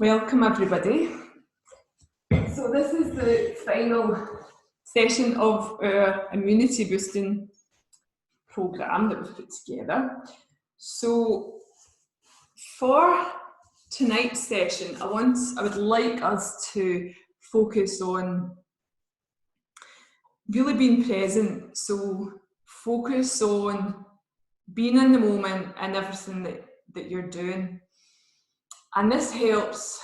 Welcome everybody. So this is the final session of our immunity boosting programme that we've put together. So for tonight's session, I would like us to focus on really being present. So focus on being in the moment and everything that you're doing. And this helps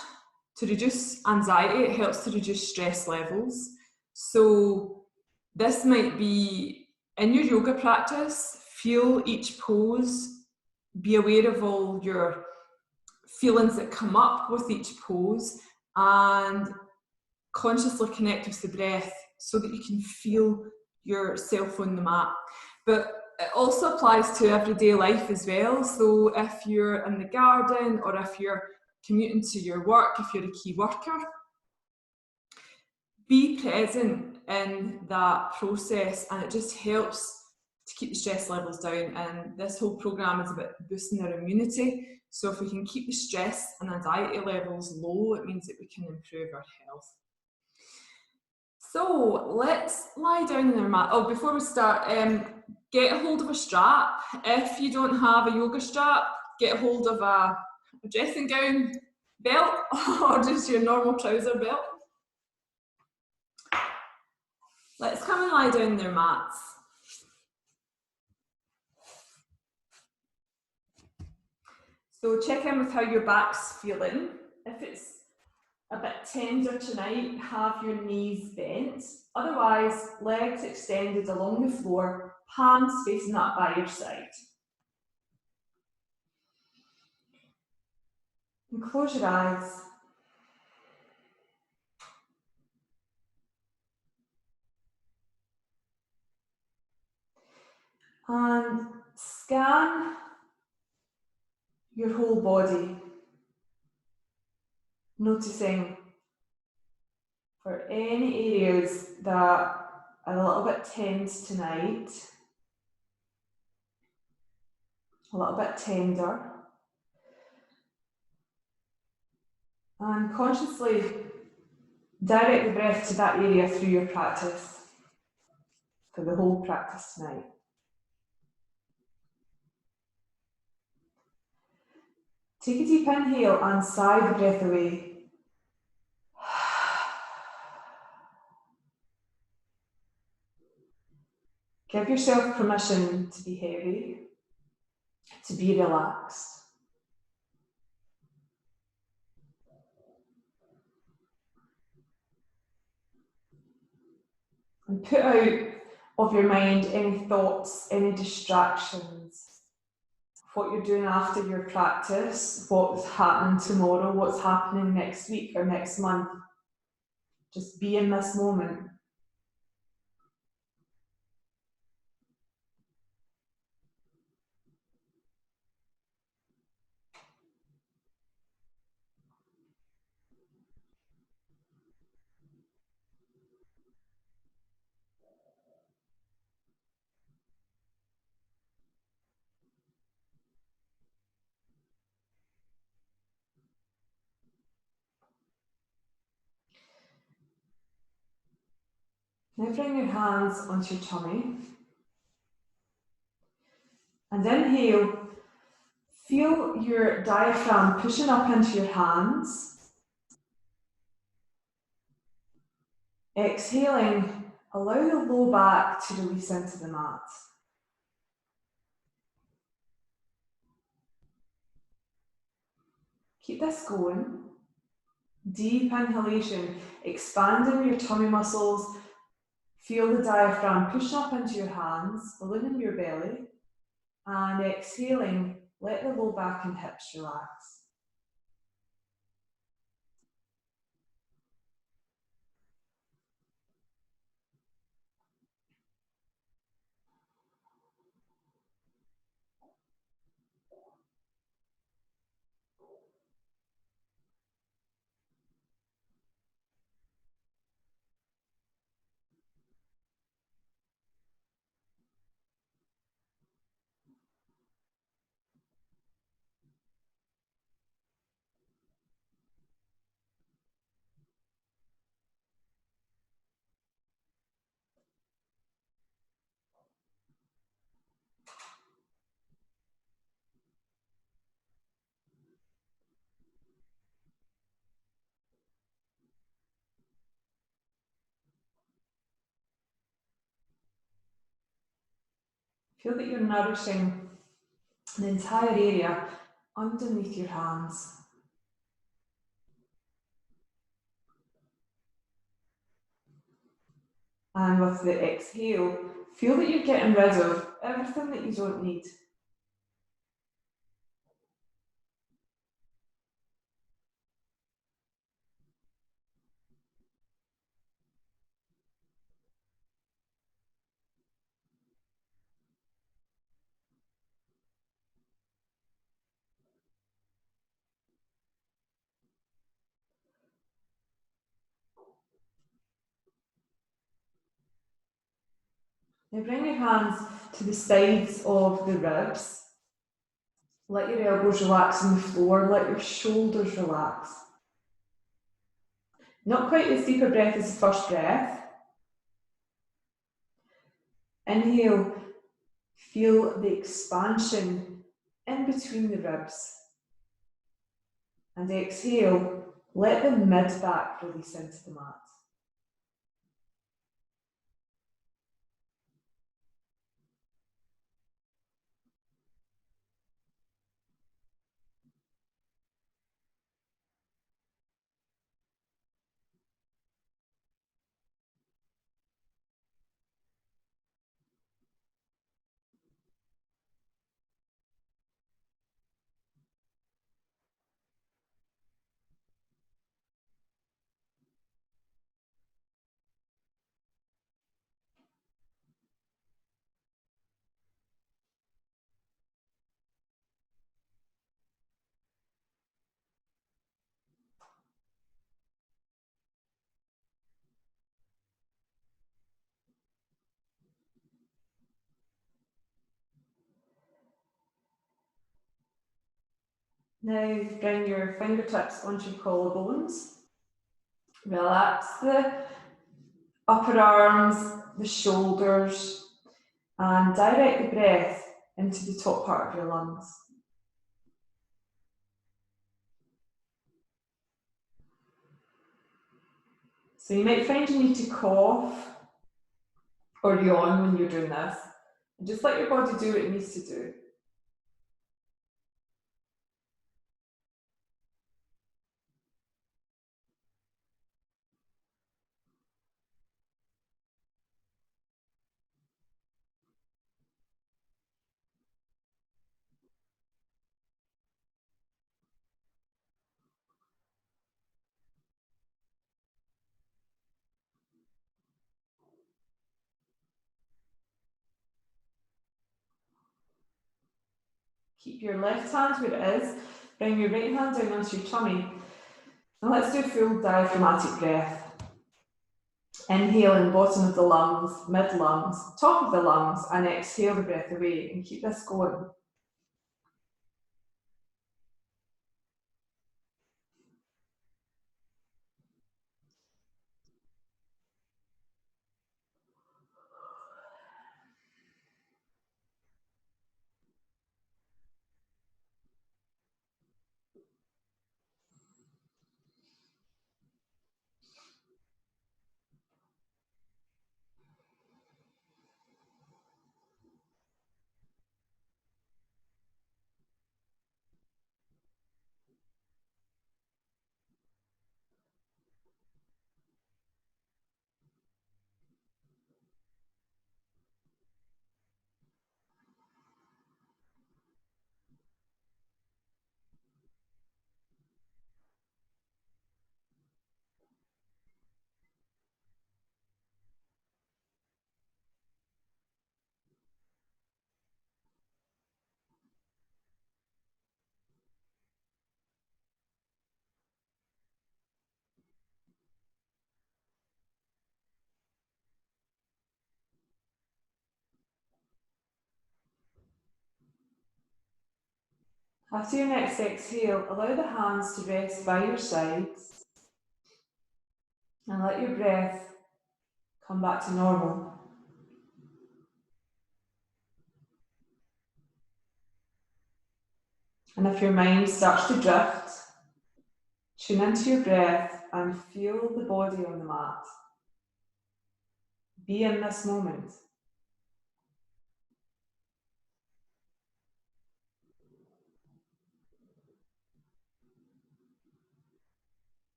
to reduce anxiety, it helps to reduce stress levels. So this might be in your yoga practice, feel each pose, be aware of all your feelings that come up with each pose, and consciously connect with the breath so that you can feel yourself on the mat. But it also applies to everyday life as well. So if you're in the garden or if you're commuting to your work, if you're a key worker, be present in that process, and it just helps to keep the stress levels down. And this whole programme is about boosting our immunity. So if we can keep the stress and anxiety levels low, it means that we can improve our health. So let's lie down on our mat. Oh, before we start, get a hold of a strap. If you don't have a yoga strap, get a hold of a dressing gown belt or just your normal trouser belt. Let's come and lie down on their mats. So check in with how your back's feeling. If it's a bit tender tonight, have your knees bent. Otherwise, legs extended along the floor, palms facing up by your side. And close your eyes. And scan your whole body, noticing for any areas that are a little bit tense tonight, a little bit tender. And consciously direct the breath to that area through your practice, for the whole practice tonight. Take a deep inhale and sigh the breath away. Give yourself permission to be heavy, to be relaxed. And put out of your mind any thoughts, any distractions, what you're doing after your practice, what's happening tomorrow, what's happening next week or next month. Just be in this moment. Now bring your hands onto your tummy. And inhale, feel your diaphragm pushing up into your hands. Exhaling, allow the low back to release into the mat. Keep this going. Deep inhalation, expanding your tummy muscles. Feel the diaphragm push up into your hands, ballooning your belly. And exhaling, let the low back and hips relax. Feel that you're nourishing the entire area underneath your hands. And with the exhale, feel that you're getting rid of everything that you don't need. Now bring your hands to the sides of the ribs. Let your elbows relax on the floor, let your shoulders relax. Not quite as deep a breath as the first breath. Inhale, feel the expansion in between the ribs. And exhale, let the mid-back release into the mat. Now bring your fingertips onto your collarbones. Relax the upper arms, the shoulders, and direct the breath into the top part of your lungs. So you might find you need to cough or yawn when you're doing this. And just let your body do what it needs to do. Keep your left hand where it is. Bring your right hand down onto your tummy. And let's do a full diaphragmatic breath. Inhale in the bottom of the lungs, mid-lungs, top of the lungs, and exhale the breath away. And keep this going. After your next exhale, allow the hands to rest by your sides and let your breath come back to normal. And if your mind starts to drift, tune into your breath and feel the body on the mat. Be in this moment.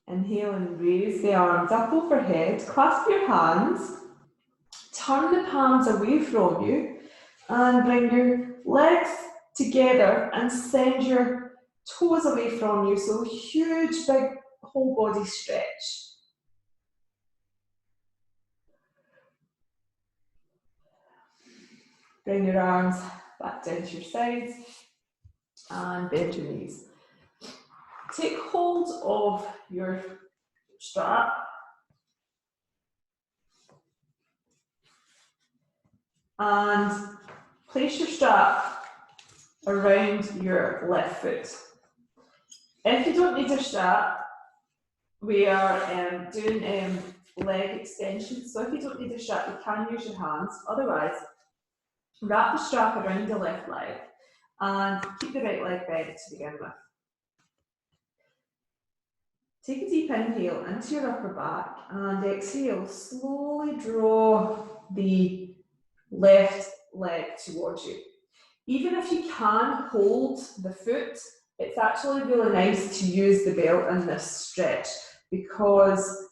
Inhale and raise the arms up overhead. Clasp your hands. Turn the palms away from you and bring your legs together and send your toes away from you. So huge, big whole body stretch. Bring your arms back down to your sides and bend your knees. Take hold of your strap and place your strap around your left foot. If you don't need a strap, we are doing leg extensions. So if you don't need a strap, you can use your hands. Otherwise, wrap the strap around the left leg and keep the right leg bent to begin with. Take a deep inhale into your upper back and exhale. Slowly draw the left leg towards you. Even if you can hold the foot, it's actually really nice to use the belt in this stretch because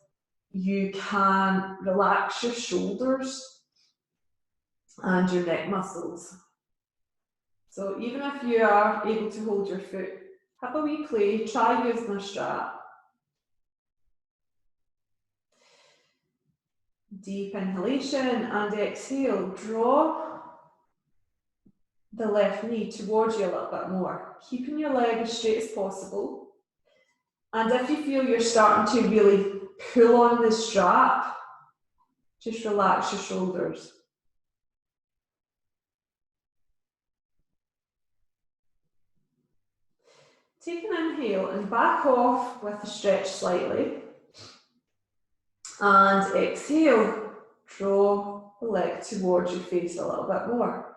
you can relax your shoulders and your neck muscles. So even if you are able to hold your foot, have a wee play, try using a strap. Deep inhalation and exhale, draw the left knee towards you a little bit more, keeping your leg as straight as possible. And if you feel you're starting to really pull on the strap, just relax your shoulders. Take an inhale and back off with the stretch slightly. And exhale, draw the leg towards your face a little bit more.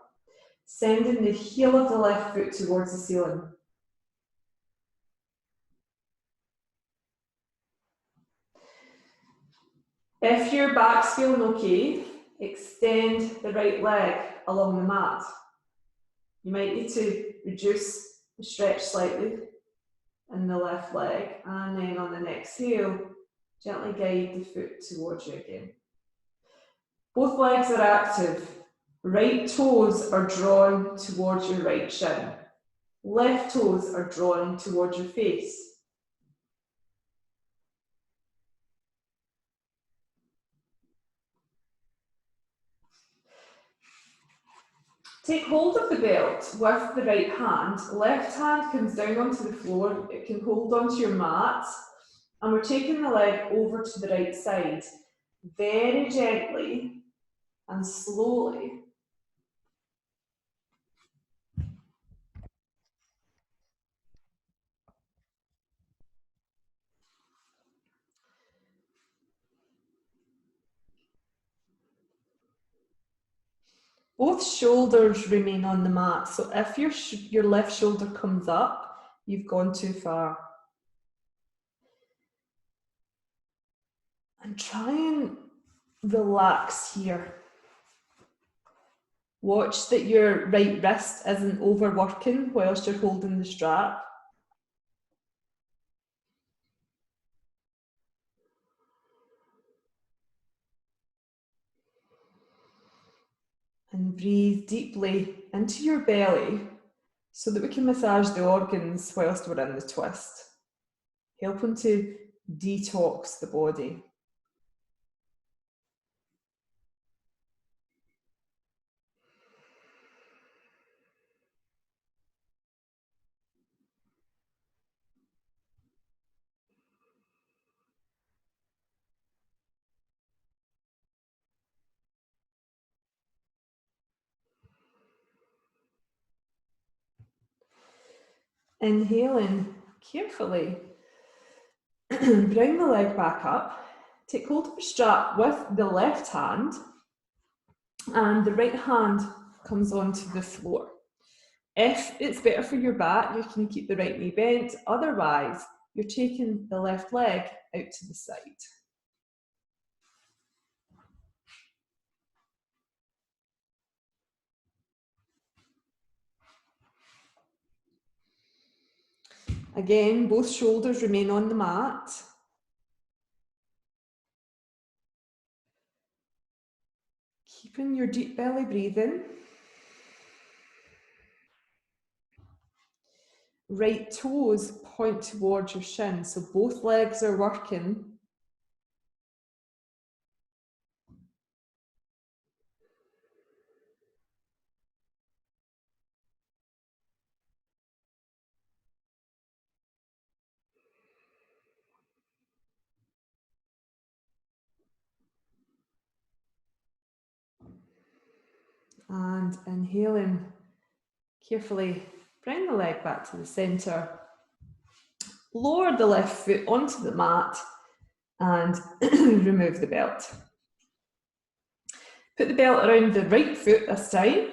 Sending the heel of the left foot towards the ceiling. If your back's feeling okay, extend the right leg along the mat. You might need to reduce the stretch slightly in the left leg, and then on the exhale, gently guide the foot towards you again. Both legs are active. Right toes are drawn towards your right shin. Left toes are drawn towards your face. Take hold of the belt with the right hand. Left hand comes down onto the floor. It can hold onto your mat. And we're taking the leg over to the right side. Very gently and slowly. Both shoulders remain on the mat. So if your left shoulder comes up, you've gone too far. And try and relax here. Watch that your right wrist isn't overworking whilst you're holding the strap. And breathe deeply into your belly so that we can massage the organs whilst we're in the twist, helping to detox the body. Inhaling carefully. Bring the leg back up. Take hold of the strap with the left hand, and the right hand comes onto the floor. If it's better for your back, you can keep the right knee bent. Otherwise, you're taking the left leg out to the side. Again, both shoulders remain on the mat. Deepen your deep belly breathing. Right toes point towards your shin, so both legs are working. And inhaling, carefully bring the leg back to the centre. Lower the left foot onto the mat and remove the belt. Put the belt around the right foot this time.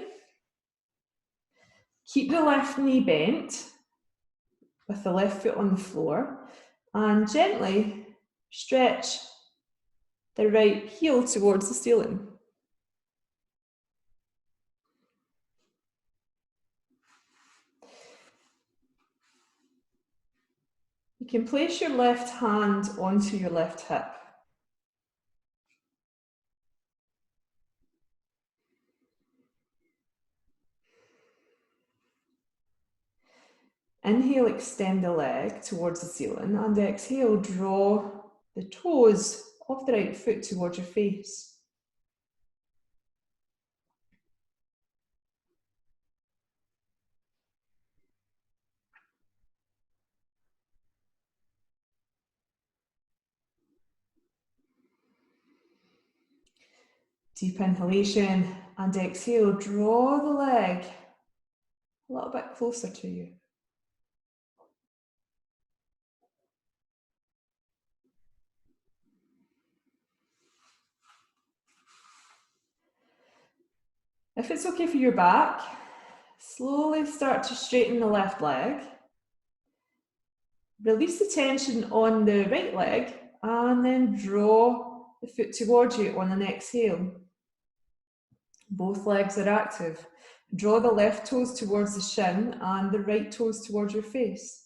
Keep the left knee bent with the left foot on the floor and gently stretch the right heel towards the ceiling. You can place your left hand onto your left hip. Inhale, extend the leg towards the ceiling, and exhale, draw the toes of the right foot towards your face. Deep inhalation and exhale, draw the leg a little bit closer to you. If it's okay for your back, slowly start to straighten the left leg. Release the tension on the right leg and then draw the foot towards you on an exhale. Both legs are active. Draw the left toes towards the shin and the right toes towards your face.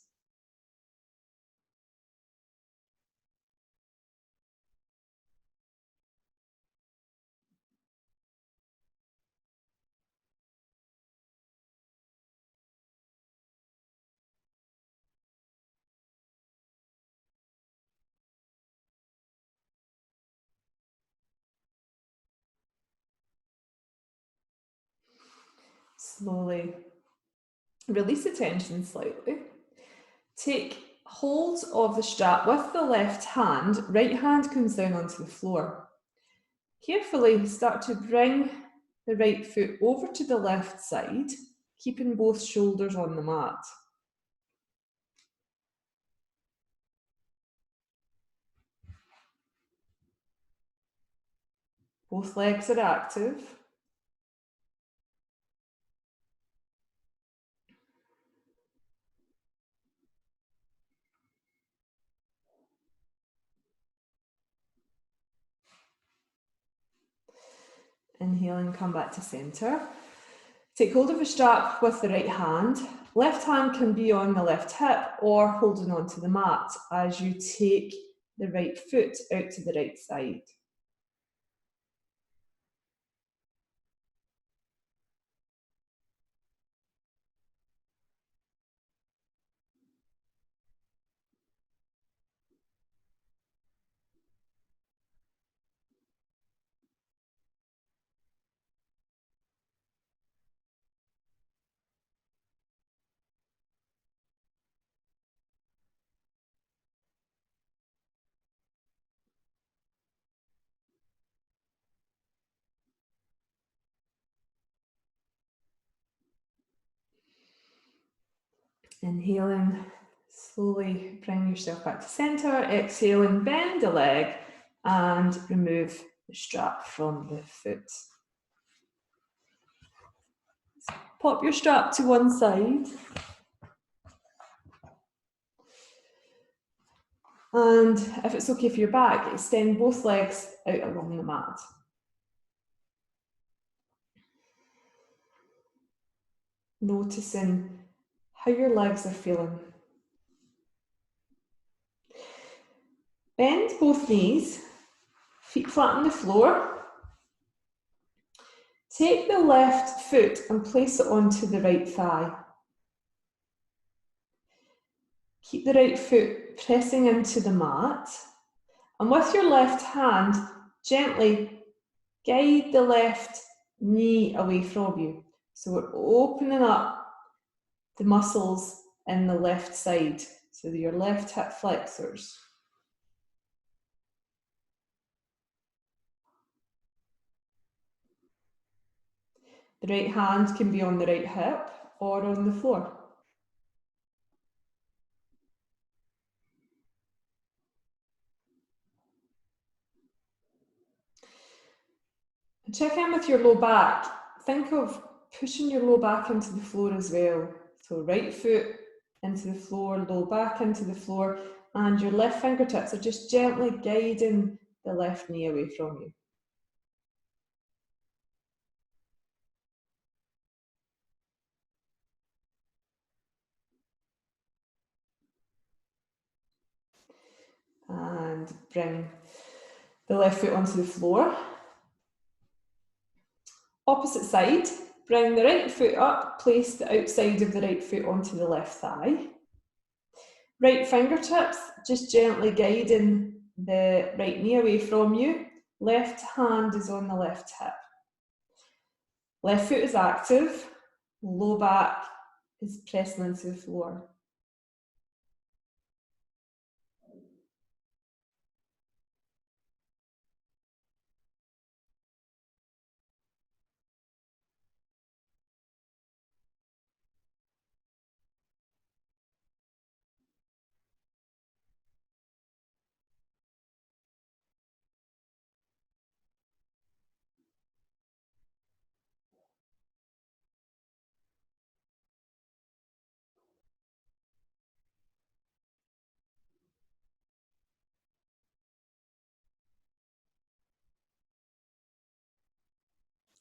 Slowly release the tension slightly. Take hold of the strap with the left hand. Right hand comes down onto the floor. Carefully start to bring the right foot over to the left side, keeping both shoulders on the mat. Both legs are active. Inhale and come back to centre. Take hold of a strap with the right hand. Left hand can be on the left hip or holding onto the mat as you take the right foot out to the right side. Inhaling, slowly bring yourself back to centre. Exhaling, bend the leg and remove the strap from the foot. Pop your strap to one side. And if it's okay for your back, extend both legs out along the mat. Noticing how your legs are feeling. Bend both knees, feet flat on the floor. Take the left foot and place it onto the right thigh. Keep the right foot pressing into the mat, and with your left hand, gently guide the left knee away from you. So we're opening up the muscles in the left side, so your left hip flexors. The right hand can be on the right hip or on the floor. And check in with your low back. Think of pushing your low back into the floor as well. So right foot into the floor, low back into the floor, and your left fingertips are just gently guiding the left knee away from you. And bring the left foot onto the floor. Opposite side, bring the right foot up, place the outside of the right foot onto the left thigh. Right fingertips, just gently guiding the right knee away from you. Left hand is on the left hip. Left foot is active, low back is pressing into the floor.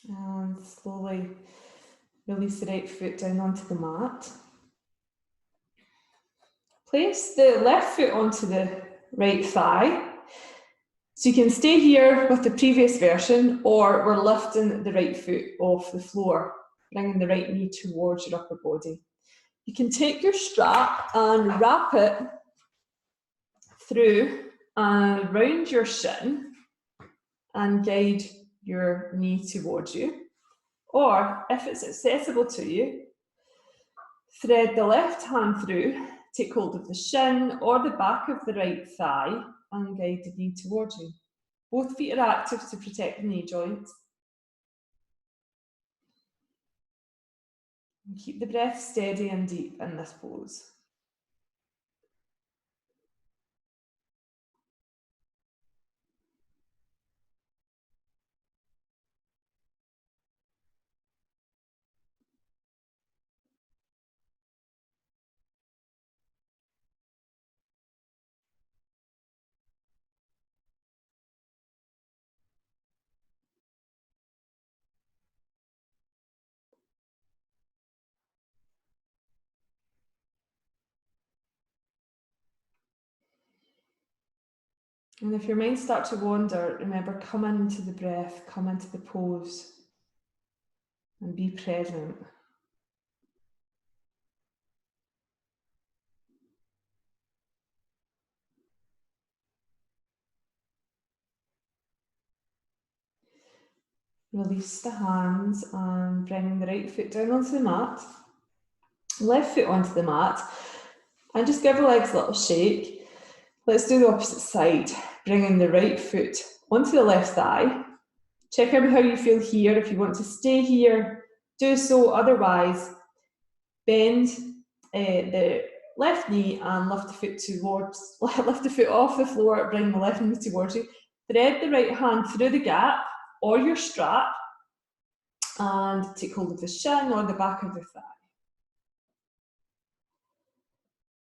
And slowly release the right foot down onto the mat. Place the left foot onto the right thigh. So you can stay here with the previous version, or we're lifting the right foot off the floor, bringing the right knee towards your upper body. You can take your strap and wrap it through and round your shin and guide your knee towards you. Or if it's accessible to you, thread the left hand through, take hold of the shin or the back of the right thigh and guide the knee towards you. Both feet are active to protect the knee joints. And keep the breath steady and deep in this pose. And if your mind starts to wander, remember, come into the breath, come into the pose, and be present. Release the hands and bring the right foot down onto the mat, left foot onto the mat, and just give the legs a little shake. Let's do the opposite side, bringing the right foot onto the left thigh. Check out how you feel here. If you want to stay here, do so. Otherwise, bend the left knee and lift the foot towards, lift the foot off the floor, bring the left knee towards you. Thread the right hand through the gap or your strap and take hold of the shin or the back of the thigh.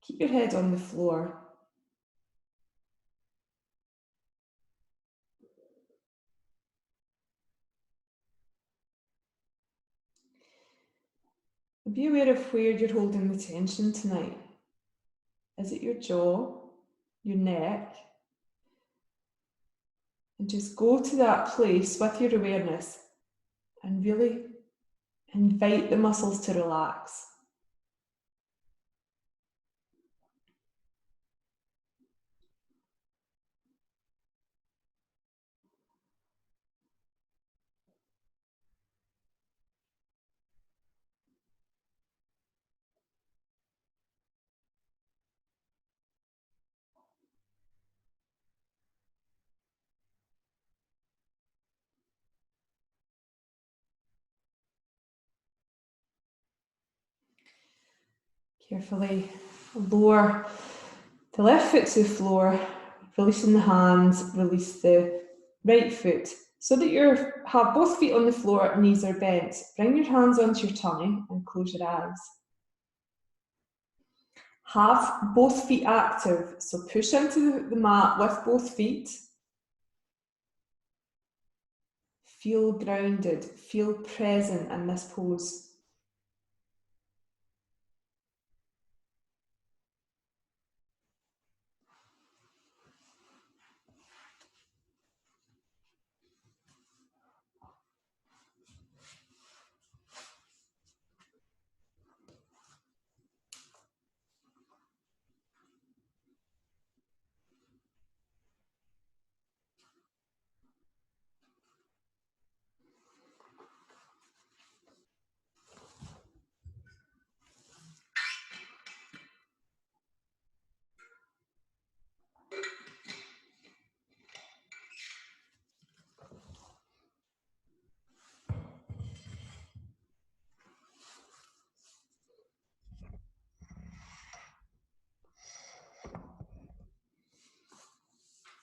Keep your head on the floor. Be aware of where you're holding the tension tonight. Is it your jaw, your neck? And just go to that place with your awareness and really invite the muscles to relax. Carefully lower the left foot to the floor, releasing the hands, release the right foot. So that you have both feet on the floor, knees are bent. Bring your hands onto your tummy and close your eyes. Have both feet active, so push into the mat with both feet. Feel grounded, feel present in this pose.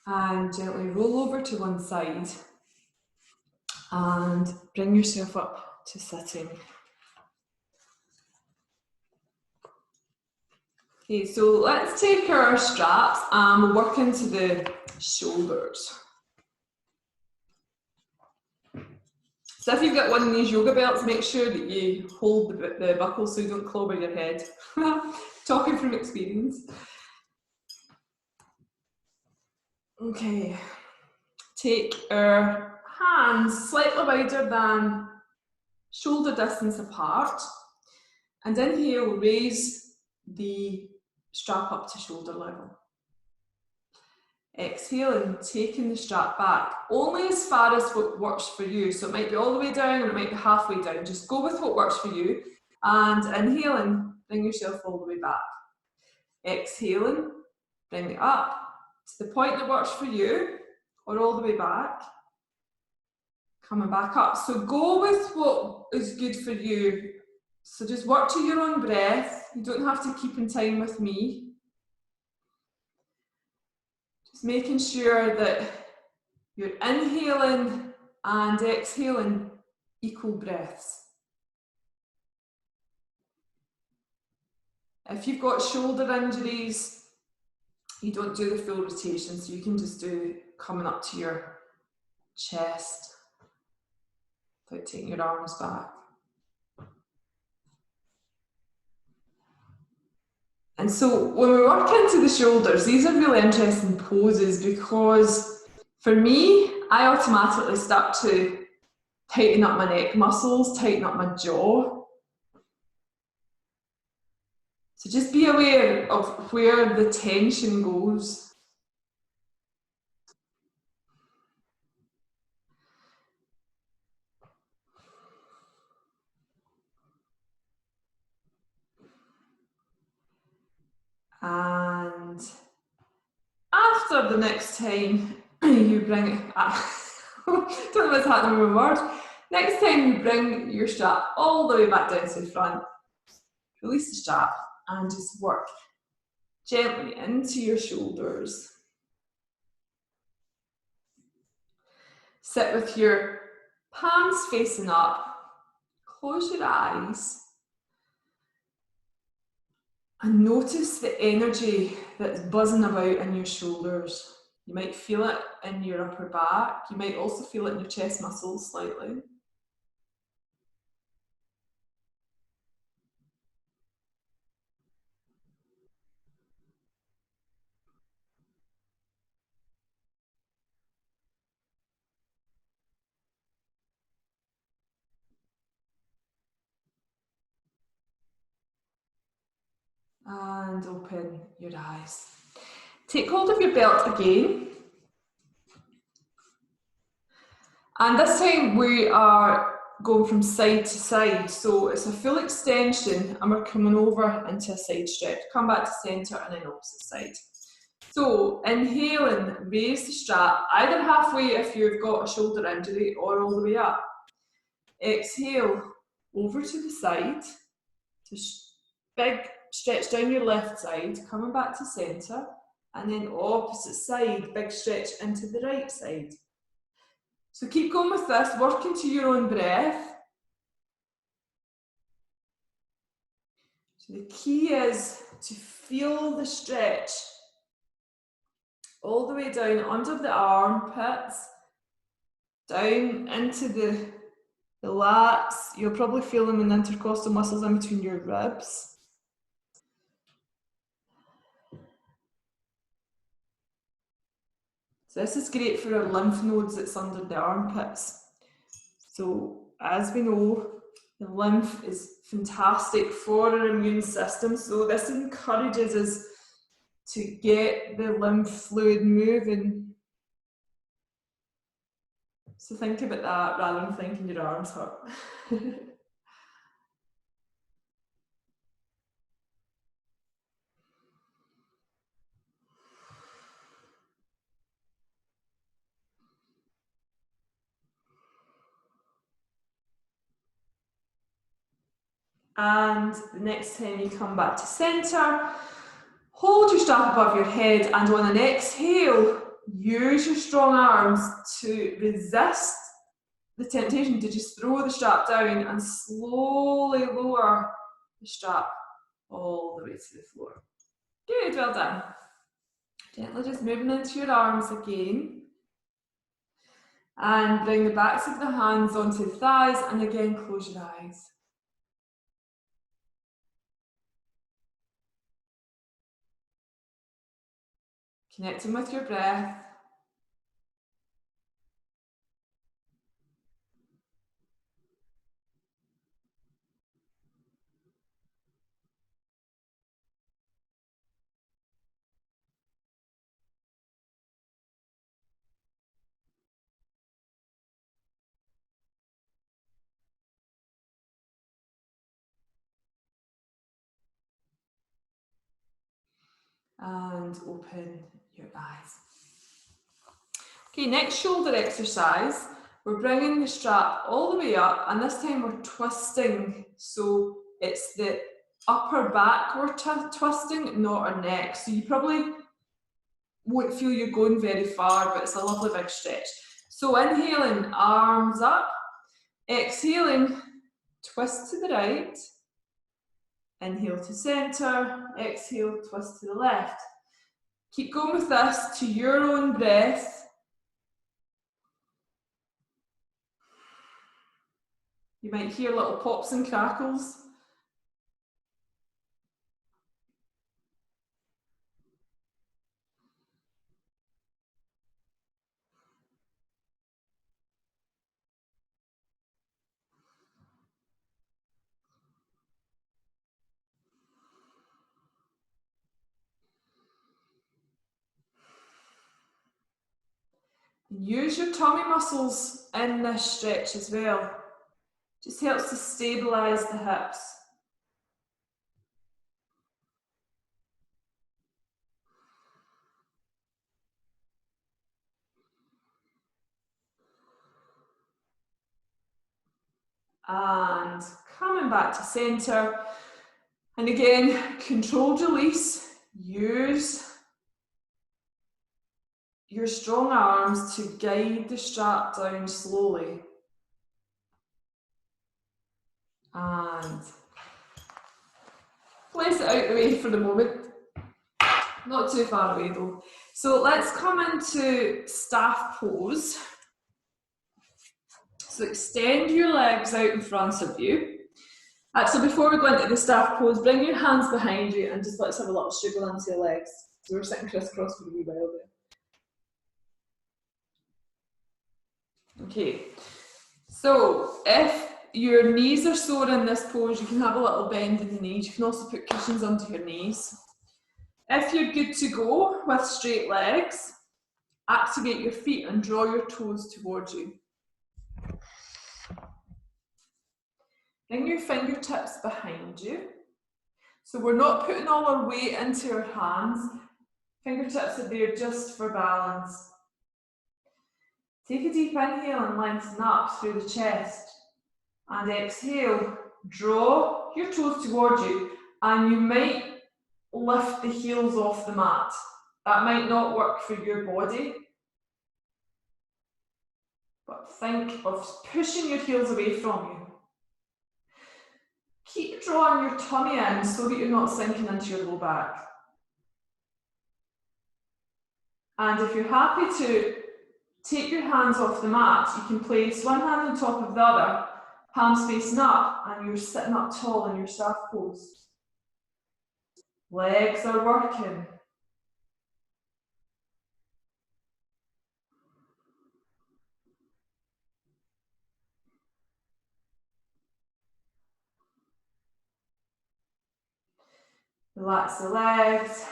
And gently roll over to one side and bring yourself up to sitting. Okay, so let's take our straps and we'll work into the shoulders. So if you've got one of these yoga belts, make sure that you hold the buckle so you don't clobber your head. Talking from experience. Okay, take our hands slightly wider than shoulder distance apart, and inhale, raise the strap up to shoulder level. Exhaling, taking the strap back, only as far as what works for you. So it might be all the way down or it might be halfway down. Just go with what works for you. And inhaling, bring yourself all the way back. Exhaling, bring it up to the point that works for you, or all the way back. Coming back up. So go with what is good for you. So just work to your own breath. You don't have to keep in time with me. Just making sure that you're inhaling and exhaling equal breaths. If you've got shoulder injuries, you don't do the full rotation, so you can just do coming up to your chest without taking your arms back. And so when we work into the shoulders, these are really interesting poses because for me, I automatically start to tighten up my neck muscles, tighten up my jaw. So just be aware of where the tension goes. And after the next time you bring it, don't know what's happening with my words. Next time you bring your strap all the way back down to the front, release the strap and just work gently into your shoulders. Sit with your palms facing up, close your eyes, and notice the energy that's buzzing about in your shoulders. You might feel it in your upper back. You might also feel it in your chest muscles slightly. And open your eyes. Take hold of your belt again. And this time we are going from side to side. So it's a full extension and we're coming over into a side stretch. Come back to centre and then opposite side. So inhaling, raise the strap, either halfway if you've got a shoulder injury or all the way up. Exhale, over to the side. Big stretch down your left side, coming back to centre, and then opposite side, big stretch into the right side. So keep going with this, working to your own breath. So the key is to feel the stretch all the way down under the armpits, down into the lats. You'll probably feel them in the intercostal muscles in between your ribs. So this is great for our lymph nodes that's under the armpits. So as we know, the lymph is fantastic for our immune system. So this encourages us to get the lymph fluid moving. So think about that rather than thinking your arms hurt. And the next time you come back to centre, hold your strap above your head, and on an exhale, use your strong arms to resist the temptation to just throw the strap down and slowly lower the strap all the way to the floor. Good, well done. Gently just moving into your arms again. And bring the backs of the hands onto the thighs, and again close your eyes. Connecting with your breath. And open your eyes. Okay, next shoulder exercise. We're bringing the strap all the way up, and this time we're twisting. So it's the upper back we're twisting, not our neck. So you probably won't feel you're going very far, but it's a lovely big stretch. So inhaling, arms up. Exhaling, twist to the right. Inhale to centre, exhale, twist to the left. Keep going with this to your own breath. You might hear little pops and crackles. Use your tummy muscles in this stretch as well. Just helps to stabilise the hips. And coming back to centre. And again, controlled release. Use your strong arms to guide the strap down slowly. And place it out the way for the moment. Not too far away though. So let's come into staff pose. So extend your legs out in front of you. Actually, before we go into the staff pose, bring your hands behind you and just let's have a little struggle into your legs. So we're sitting crisscross for a wee while there. Okay, so if your knees are sore in this pose, you can have a little bend in the knees. You can also put cushions under your knees. If you're good to go with straight legs, activate your feet and draw your toes towards you. Bring your fingertips behind you. So we're not putting all our weight into our hands. Fingertips are there just for balance. Take a deep inhale and lengthen up through the chest. And exhale, draw your toes towards you. And you might lift the heels off the mat. That might not work for your body. But think of pushing your heels away from you. Keep drawing your tummy in so that you're not sinking into your low back. And if you're happy to take your hands off the mat, you can place one hand on top of the other, palms facing up, and you're sitting up tall in your staff pose. Legs are working. Relax the legs.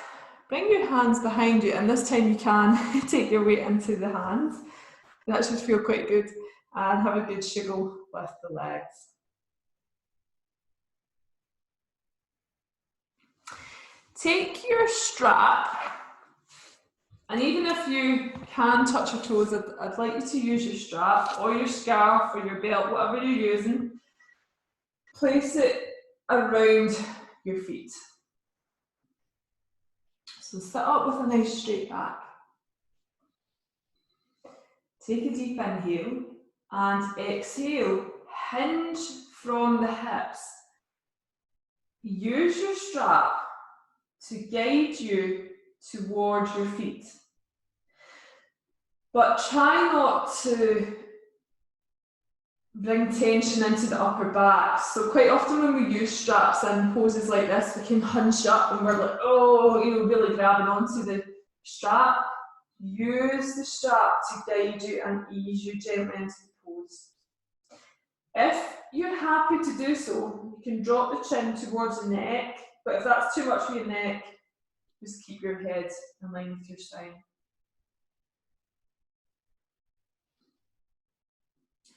Bring your hands behind you, and this time you can take your weight into the hands. That should feel quite good. And have a good jiggle with the legs. Take your strap, and even if you can touch your toes, I'd like you to use your strap or your scarf or your belt, whatever you're using. Place it around your feet. So sit up with a nice straight back. Take a deep inhale and exhale, hinge from the hips. Use your strap to guide you towards your feet. But try not to bring tension into the upper back. So quite often when we use straps in poses like this, we can hunch up and we're like, oh, really grabbing onto the strap. Use the strap to guide you and ease you gently into the pose. If you're happy to do so, you can drop the chin towards the neck, but if that's too much for your neck, just keep your head in line with your spine.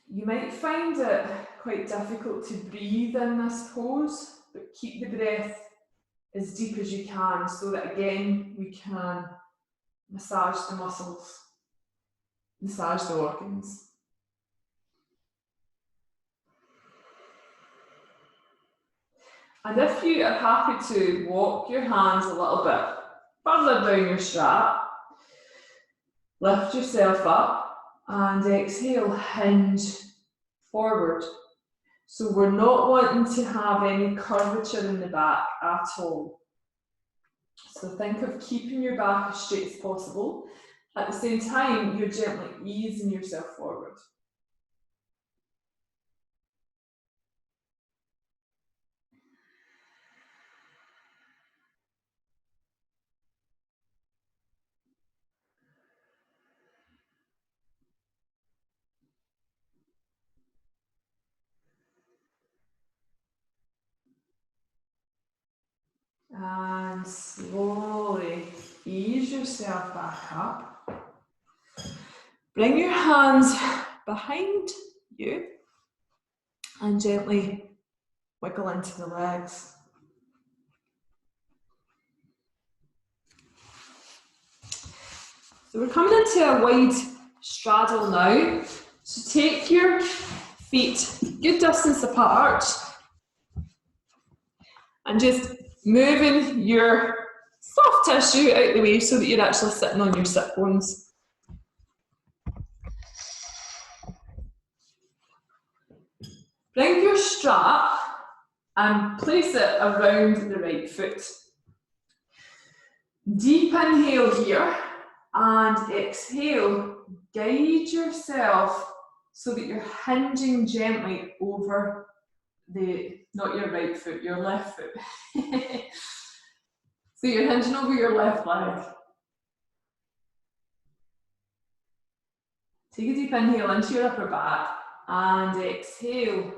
You might find it quite difficult to breathe in this pose, but keep the breath as deep as you can so that again we can massage the muscles, massage the organs. And if you are happy to walk your hands a little bit further down your strap, lift yourself up and exhale, hinge forward. So we're not wanting to have any curvature in the back at all. So think of keeping your back as straight as possible. At the same time, you're gently easing yourself forward. And slowly ease yourself back up. Bring your hands behind you and gently wiggle into the legs. So we're coming into a wide straddle now. So take your feet good distance apart and just moving your soft tissue out of the way so that you're actually sitting on your sit bones. Bring your strap and place it around the right foot. Deep inhale here and exhale. Guide yourself so that you're hinging gently over not your right foot, your left foot. So you're hinging over your left leg. Take a deep inhale into your upper back and exhale.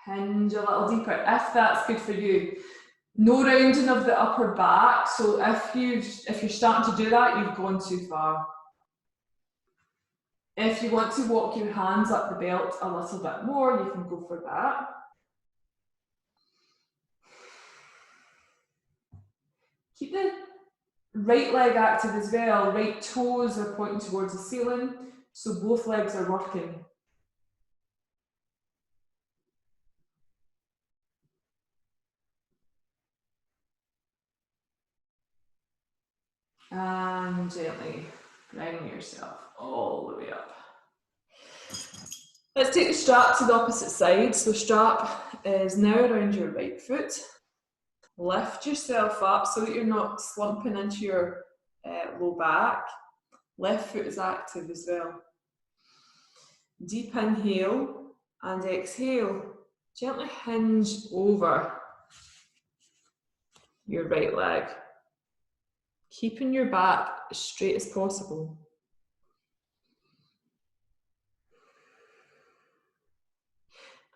hinge a little deeper, if that's good for you. No rounding of the upper back, so if you're starting to do that, you've gone too far. If you want to walk your hands up the belt a little bit more, you can go for that. Keep the right leg active as well. Right toes are pointing towards the ceiling, so both legs are working. And gently bring yourself all the way up. Let's take the strap to the opposite side. So strap is now around your right foot. Lift yourself up so that you're not slumping into your low back. Left foot is active as well. Deep inhale and exhale. Gently hinge over your right leg. Keeping your back as straight as possible.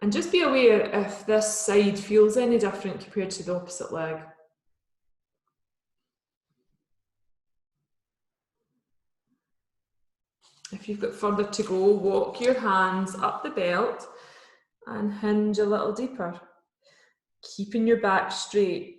And just be aware if this side feels any different compared to the opposite leg. If you've got further to go, walk your hands up the belt and hinge a little deeper, keeping your back straight.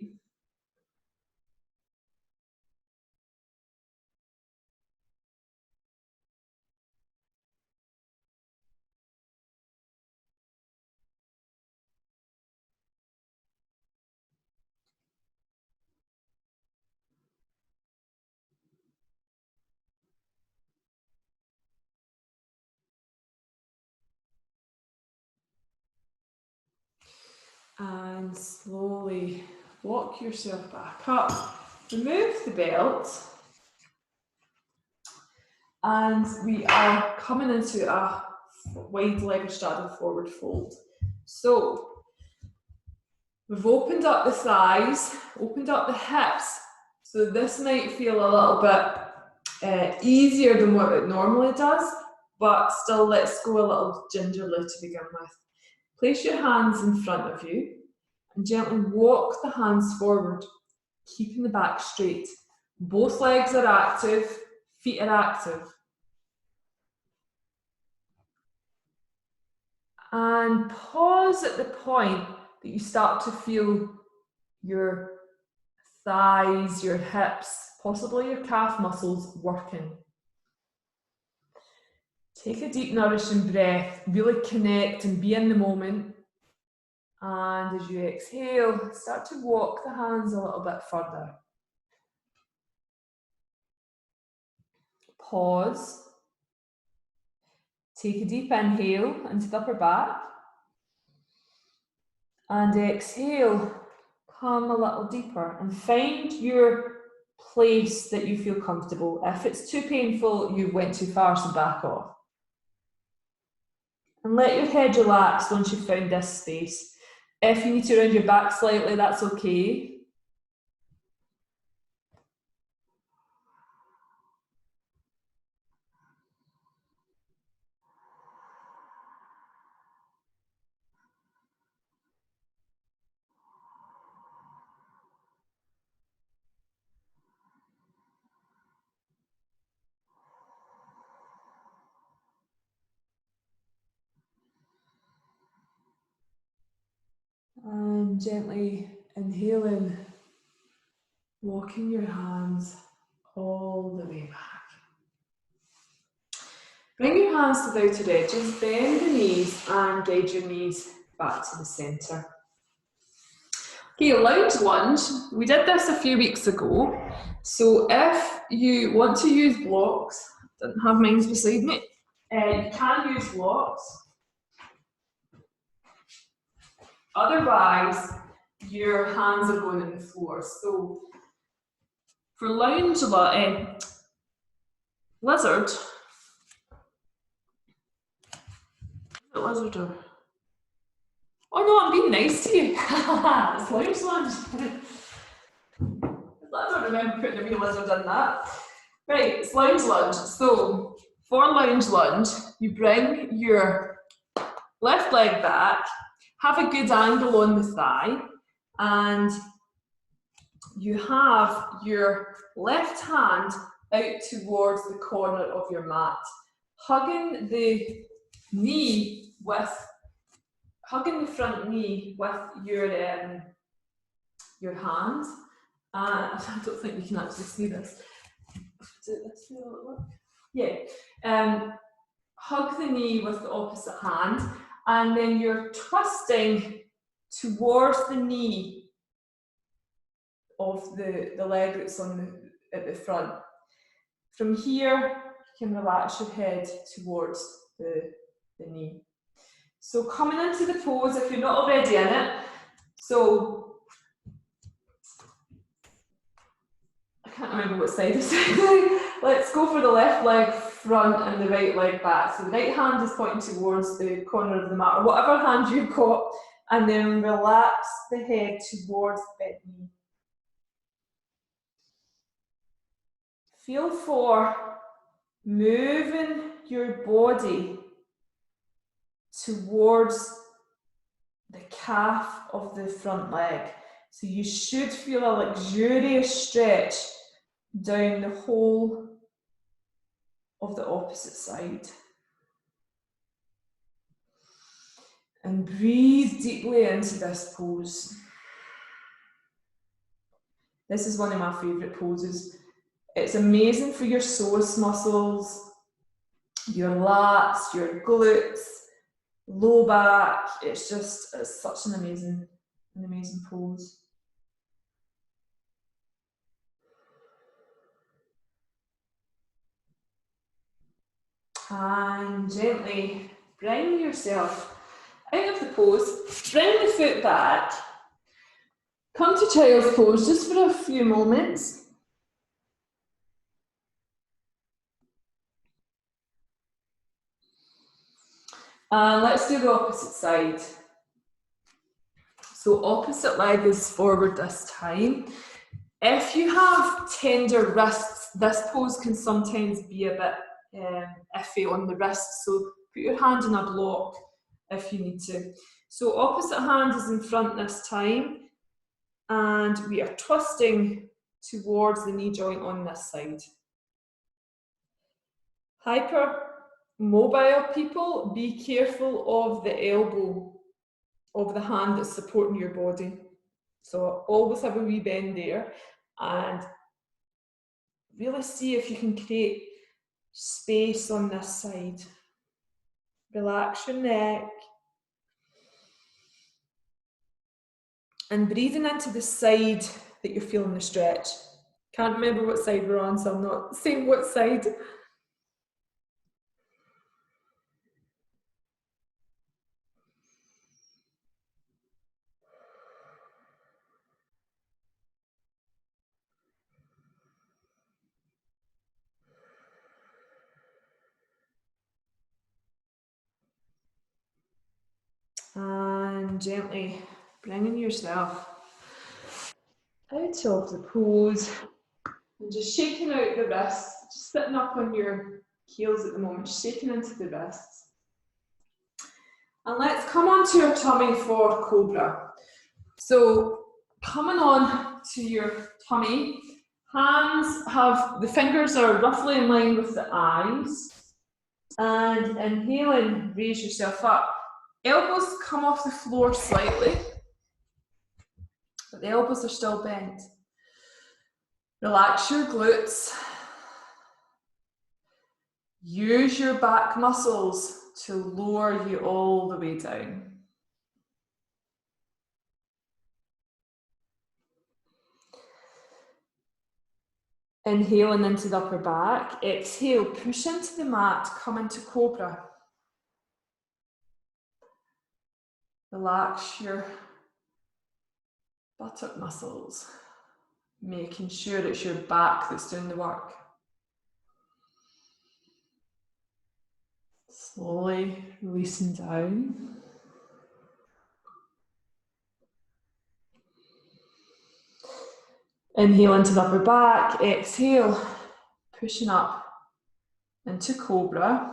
And slowly walk yourself back up. Remove the belt. And we are coming into a wide-legged straddle forward fold. So we've opened up the thighs, opened up the hips. So this might feel a little bit easier than what it normally does, but still let's go a little gingerly to begin with. Place your hands in front of you and gently walk the hands forward, keeping the back straight. Both legs are active, feet are active. And pause at the point that you start to feel your thighs, your hips, possibly your calf muscles working. Take a deep nourishing breath, really connect and be in the moment. And as you exhale, start to walk the hands a little bit further. Pause. Take a deep inhale into the upper back. And exhale, come a little deeper and find your place that you feel comfortable. If it's too painful, you went too far, so back off. And let your head relax once you've found this space. If you need to round your back slightly, that's okay. And gently inhaling, walking your hands all the way back. Bring your hands to the outer edges, bend the knees and guide your knees back to the centre. Okay, lounge lunge. We did this a few weeks ago. So if you want to use blocks, I didn't have mine beside me, you can use blocks. Otherwise, your hands are going on the floor. So for lounge lizard, lizard or, oh no, I'm being nice to you. It's lounge lunge. I don't remember putting a wee lizard in that. Right, it's lounge lunge. So for lounge lunge, you bring your left leg back, have a good angle on the thigh, and you have your left hand out towards the corner of your mat, hugging the knee with, hugging the front knee with your hand. I don't think you can actually see this. Do this feel a little? Yeah. Hug the knee with the opposite hand, and then you're twisting towards the knee of the leg that's at the front. From here, you can relax your head towards the knee. So coming into the pose, if you're not already in it, so I can't remember what side is. Let's go for the left leg front and the right leg back. So the right hand is pointing towards the corner of the mat, or whatever hand you've got, and then relax the head towards the bent knee. Feel for moving your body towards the calf of the front leg. So you should feel a luxurious stretch down the whole of the opposite side. And breathe deeply into this pose. This is one of my favourite poses. It's amazing for your psoas muscles, your lats, your glutes, low back. It's such an amazing pose. And gently bring yourself out of the pose, bring the foot back, come to child's pose just for a few moments. And let's do the opposite side. So opposite leg is forward this time. If you have tender wrists, this pose can sometimes be a bit iffy on the wrist, so put your hand in a block if you need to. So opposite hand is in front this time, and we are twisting towards the knee joint on this side. Hypermobile people, be careful of the elbow of the hand that's supporting your body. So always have a wee bend there, and really see if you can create space on this side. Relax your neck. And breathing into the side that you're feeling the stretch. Can't remember what side we're on, so I'm not saying what side. And gently bringing yourself out of the pose and just shaking out the wrists, just sitting up on your heels at the moment, shaking into the wrists. And let's come onto your tummy for cobra. So coming on to your tummy, the fingers are roughly in line with the eyes. And inhaling, raise yourself up. Elbows come off the floor slightly, but the elbows are still bent. Relax your glutes. Use your back muscles to lower you all the way down. Inhaling into the upper back. Exhale, push into the mat, come into cobra. Relax your buttock muscles, making sure it's your back that's doing the work. Slowly releasing down. Inhale into the upper back, exhale, pushing up into cobra.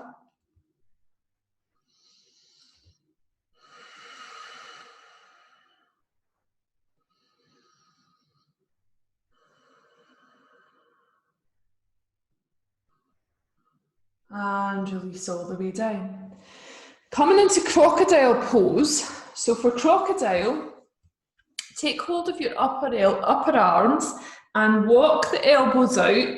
And release all the way down. Coming into crocodile pose. So for crocodile, take hold of your upper arms and walk the elbows out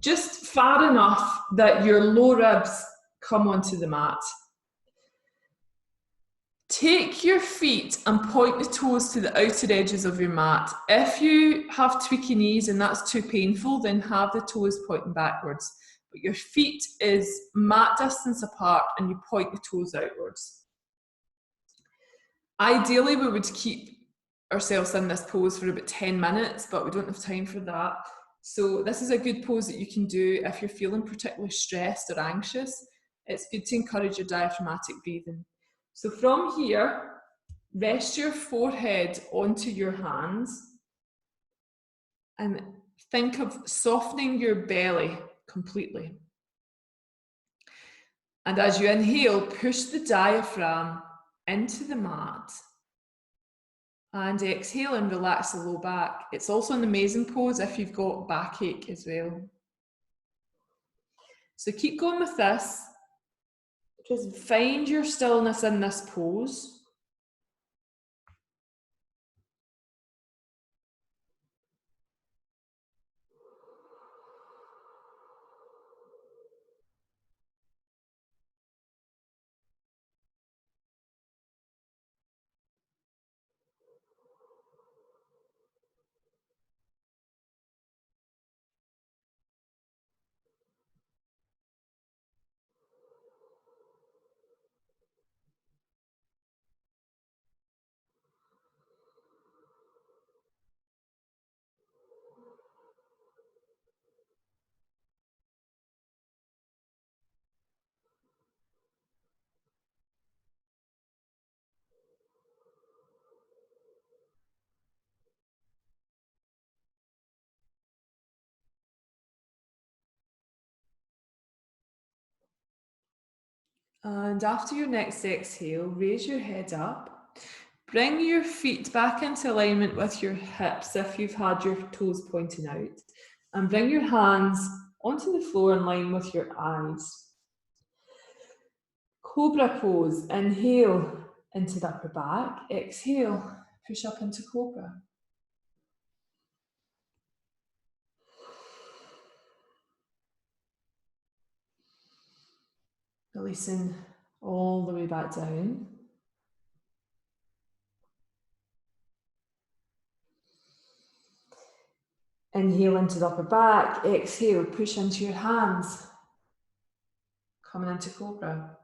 just far enough that your low ribs come onto the mat. Take your feet and point the toes to the outer edges of your mat. If you have tweaky knees and that's too painful, then have the toes pointing backwards. But your feet is mat distance apart and you point the toes outwards. Ideally, we would keep ourselves in this pose for about 10 minutes, but we don't have time for that. So this is a good pose that you can do if you're feeling particularly stressed or anxious. It's good to encourage your diaphragmatic breathing. So from here, rest your forehead onto your hands and think of softening your belly completely. And as you inhale, push the diaphragm into the mat. And exhale and relax the low back. It's also an amazing pose if you've got backache as well. So keep going with this. Just find your stillness in this pose. And after your next exhale, raise your head up. Bring your feet back into alignment with your hips if you've had your toes pointing out. And bring your hands onto the floor in line with your eyes. Cobra pose. Inhale into the upper back. Exhale, push up into cobra. Releasing all the way back down. Inhale into the upper back. Exhale, push into your hands. Coming into cobra.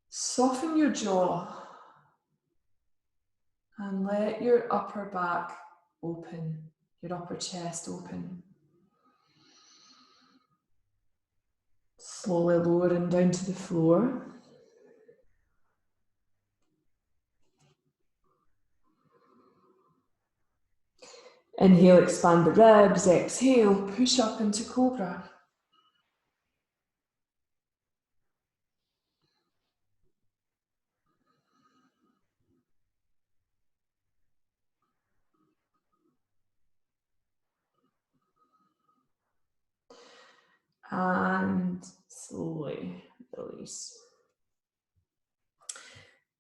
Soften your jaw and let your upper back open, your upper chest open. Slowly lowering down to the floor. Inhale, expand the ribs. Exhale, push up into cobra. And slowly release.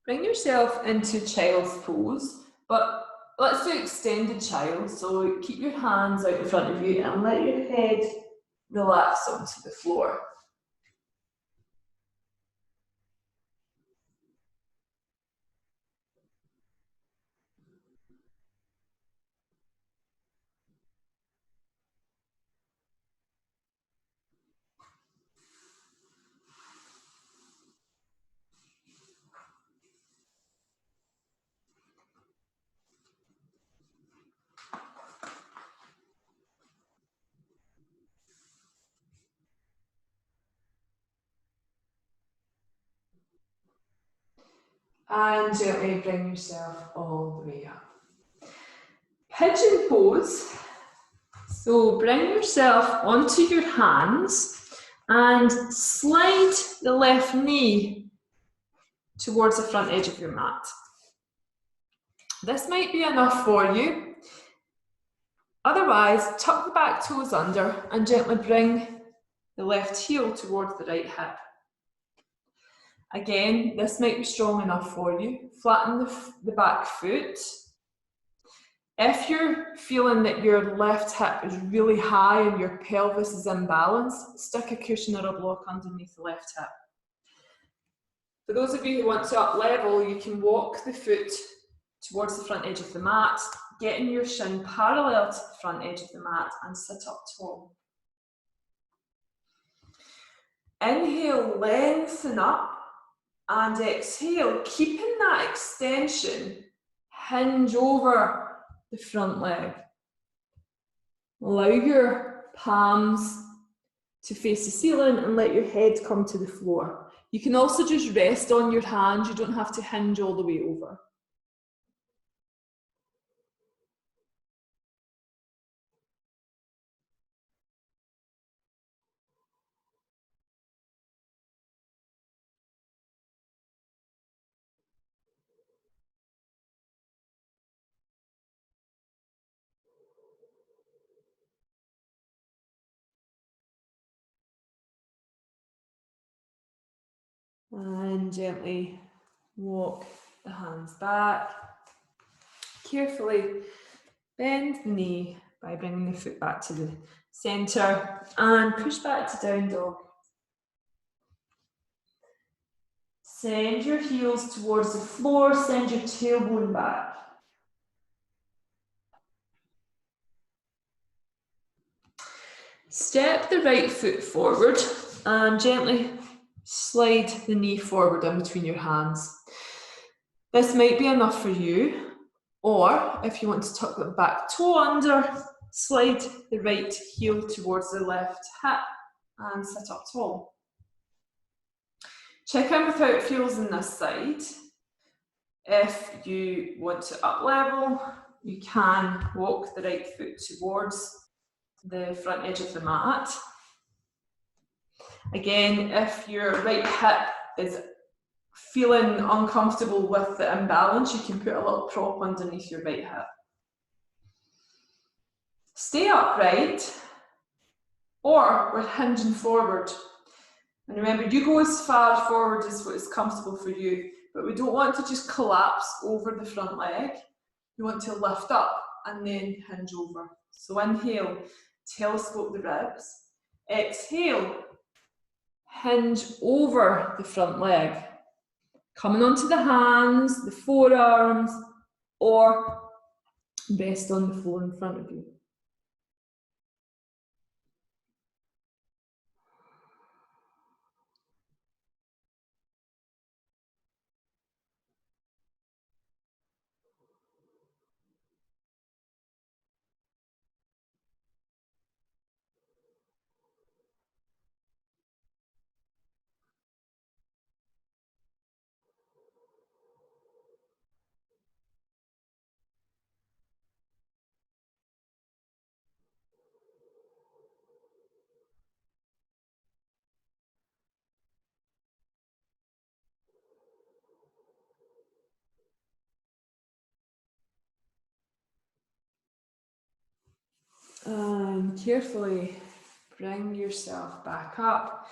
Bring yourself into child's pose, but let's do extended child. So keep your hands out in front of you and let your head relax onto the floor. And gently bring yourself all the way up. Pigeon pose. So bring yourself onto your hands and slide the left knee towards the front edge of your mat. This might be enough for you. Otherwise, tuck the back toes under and gently bring the left heel towards the right hip. Again, this might be strong enough for you. Flatten the back foot. If you're feeling that your left hip is really high and your pelvis is imbalanced, stick a cushion or a block underneath the left hip. For those of you who want to up level, you can walk the foot towards the front edge of the mat, getting your shin parallel to the front edge of the mat and sit up tall. Inhale, lengthen up, and exhale, keeping that extension, hinge over the front leg. Allow your palms to face the ceiling and let your head come to the floor. You can also just rest on your hands, you don't have to hinge all the way over. And gently walk the hands back. Carefully bend the knee by bringing the foot back to the centre and push back to down dog. Send your heels towards the floor, send your tailbone back. Step the right foot forward and gently slide the knee forward in between your hands. This might be enough for you, or if you want to tuck the back toe under, slide the right heel towards the left hip and sit up tall. Check in with how it feels on this side. If you want to up level, you can walk the right foot towards the front edge of the mat. Again, if your right hip is feeling uncomfortable with the imbalance, you can put a little prop underneath your right hip. Stay upright, or we're hinging forward. And remember, you go as far forward as what is comfortable for you, but we don't want to just collapse over the front leg. We want to lift up and then hinge over. So inhale, telescope the ribs. Exhale, hinge over the front leg. Coming onto the hands, the forearms, or best on the floor in front of you. And carefully bring yourself back up.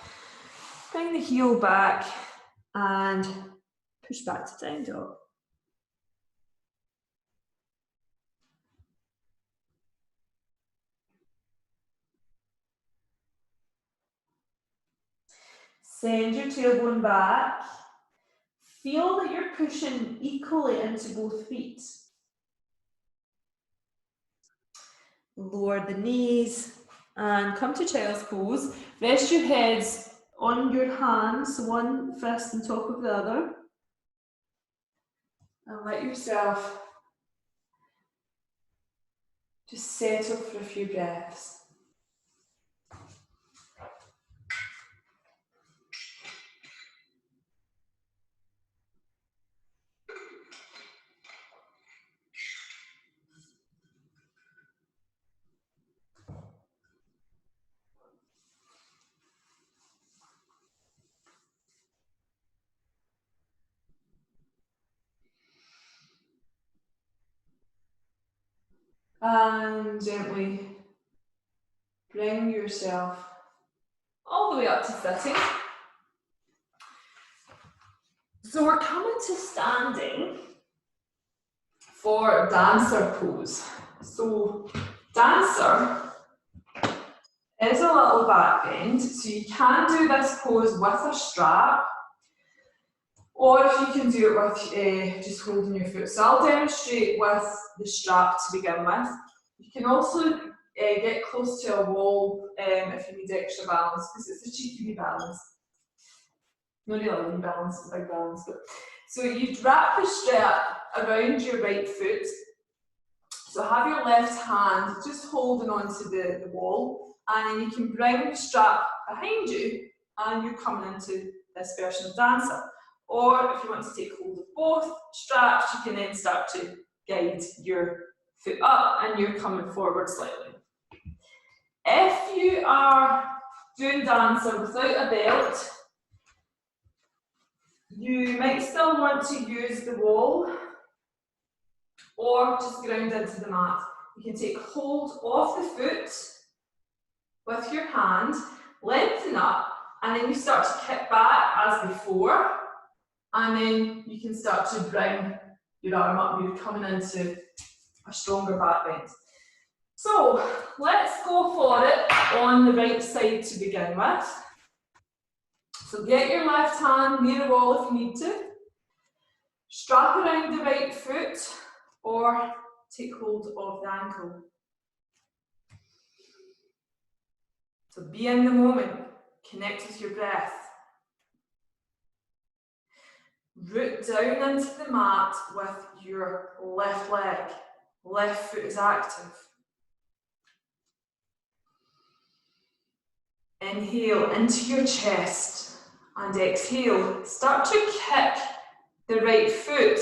Bring the heel back and push back to down dog. Send your tailbone back. Feel that you're pushing equally into both feet. Lower the knees and come to child's pose. Rest your heads on your hands, one fist on top of the other. And let yourself just settle for a few breaths. And gently bring yourself all the way up to sitting. So we're coming to standing for dancer pose. So dancer is a little back bend, so you can do this pose with a strap, or if you can do it with just holding your foot. So I'll demonstrate with the strap to begin with. You can also get close to a wall if you need extra balance, because it's a cheeky balance. Not really wee balance, it's a big balance. But so you wrap the strap around your right foot. So have your left hand just holding onto the wall, and then you can bring the strap behind you, and you're coming into this version of dancer. Or if you want to take hold of both straps, you can then start to guide your foot up, and you're coming forward slightly. If you are doing dancer without a belt, you might still want to use the wall or just ground into the mat. You can take hold of the foot with your hand, lengthen up, and then you start to kick back as before, and then you can start to bring your arm up. You're coming into a stronger back bend. So let's go for it on the right side to begin with. So get your left hand near the wall if you need to. Strap around the right foot or take hold of the ankle. So be in the moment, connect with your breath. Root down into the mat with your left leg. Left foot is active. Inhale into your chest and exhale. Start to kick the right foot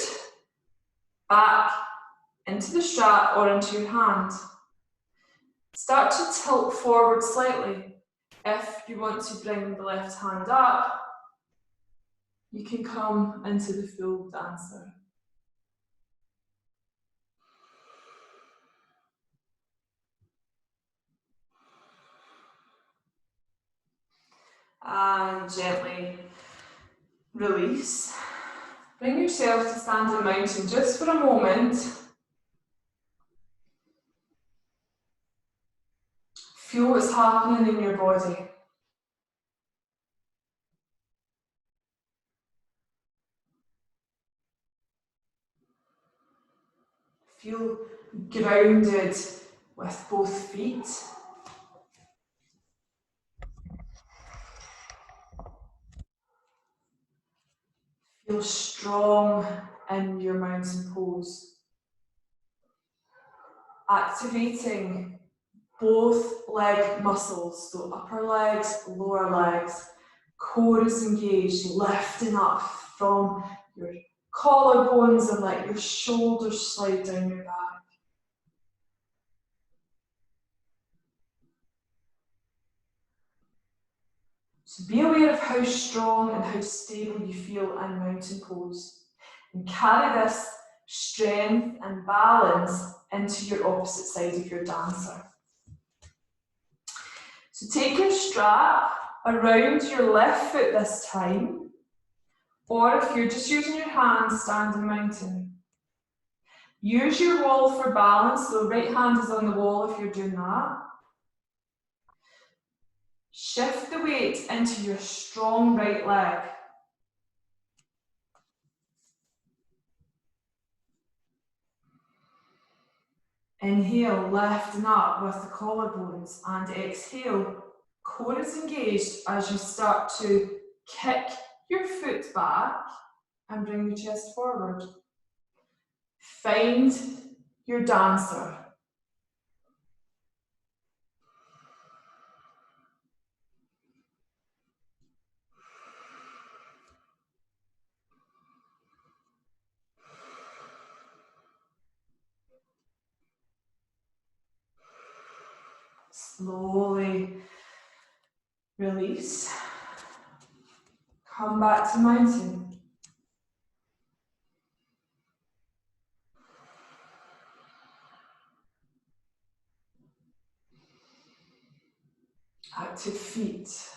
back into the strap or into your hand. Start to tilt forward slightly. If you want to bring the left hand up, you can come into the full dancer. And gently release. Bring yourself to standing mountain just for a moment. Feel what's happening in your body. Feel grounded with both feet. Feel strong in your mountain pose. Activating both leg muscles, so upper legs, lower legs. Core is engaged, lifting up from your collarbones and let your shoulders slide down your back. So be aware of how strong and how stable you feel in mountain pose, and carry this strength and balance into your opposite side of your dancer. So take your strap around your left foot this time, or if you're just using your hands, standing mountain. Use your wall for balance, so right hand is on the wall if you're doing that. Shift the weight into your strong right leg. Inhale, lifting up with the collarbones, and exhale, core is engaged as you start to kick your foot back and bring your chest forward. Find your dancer. Slowly release. Come back to mountain. Active feet.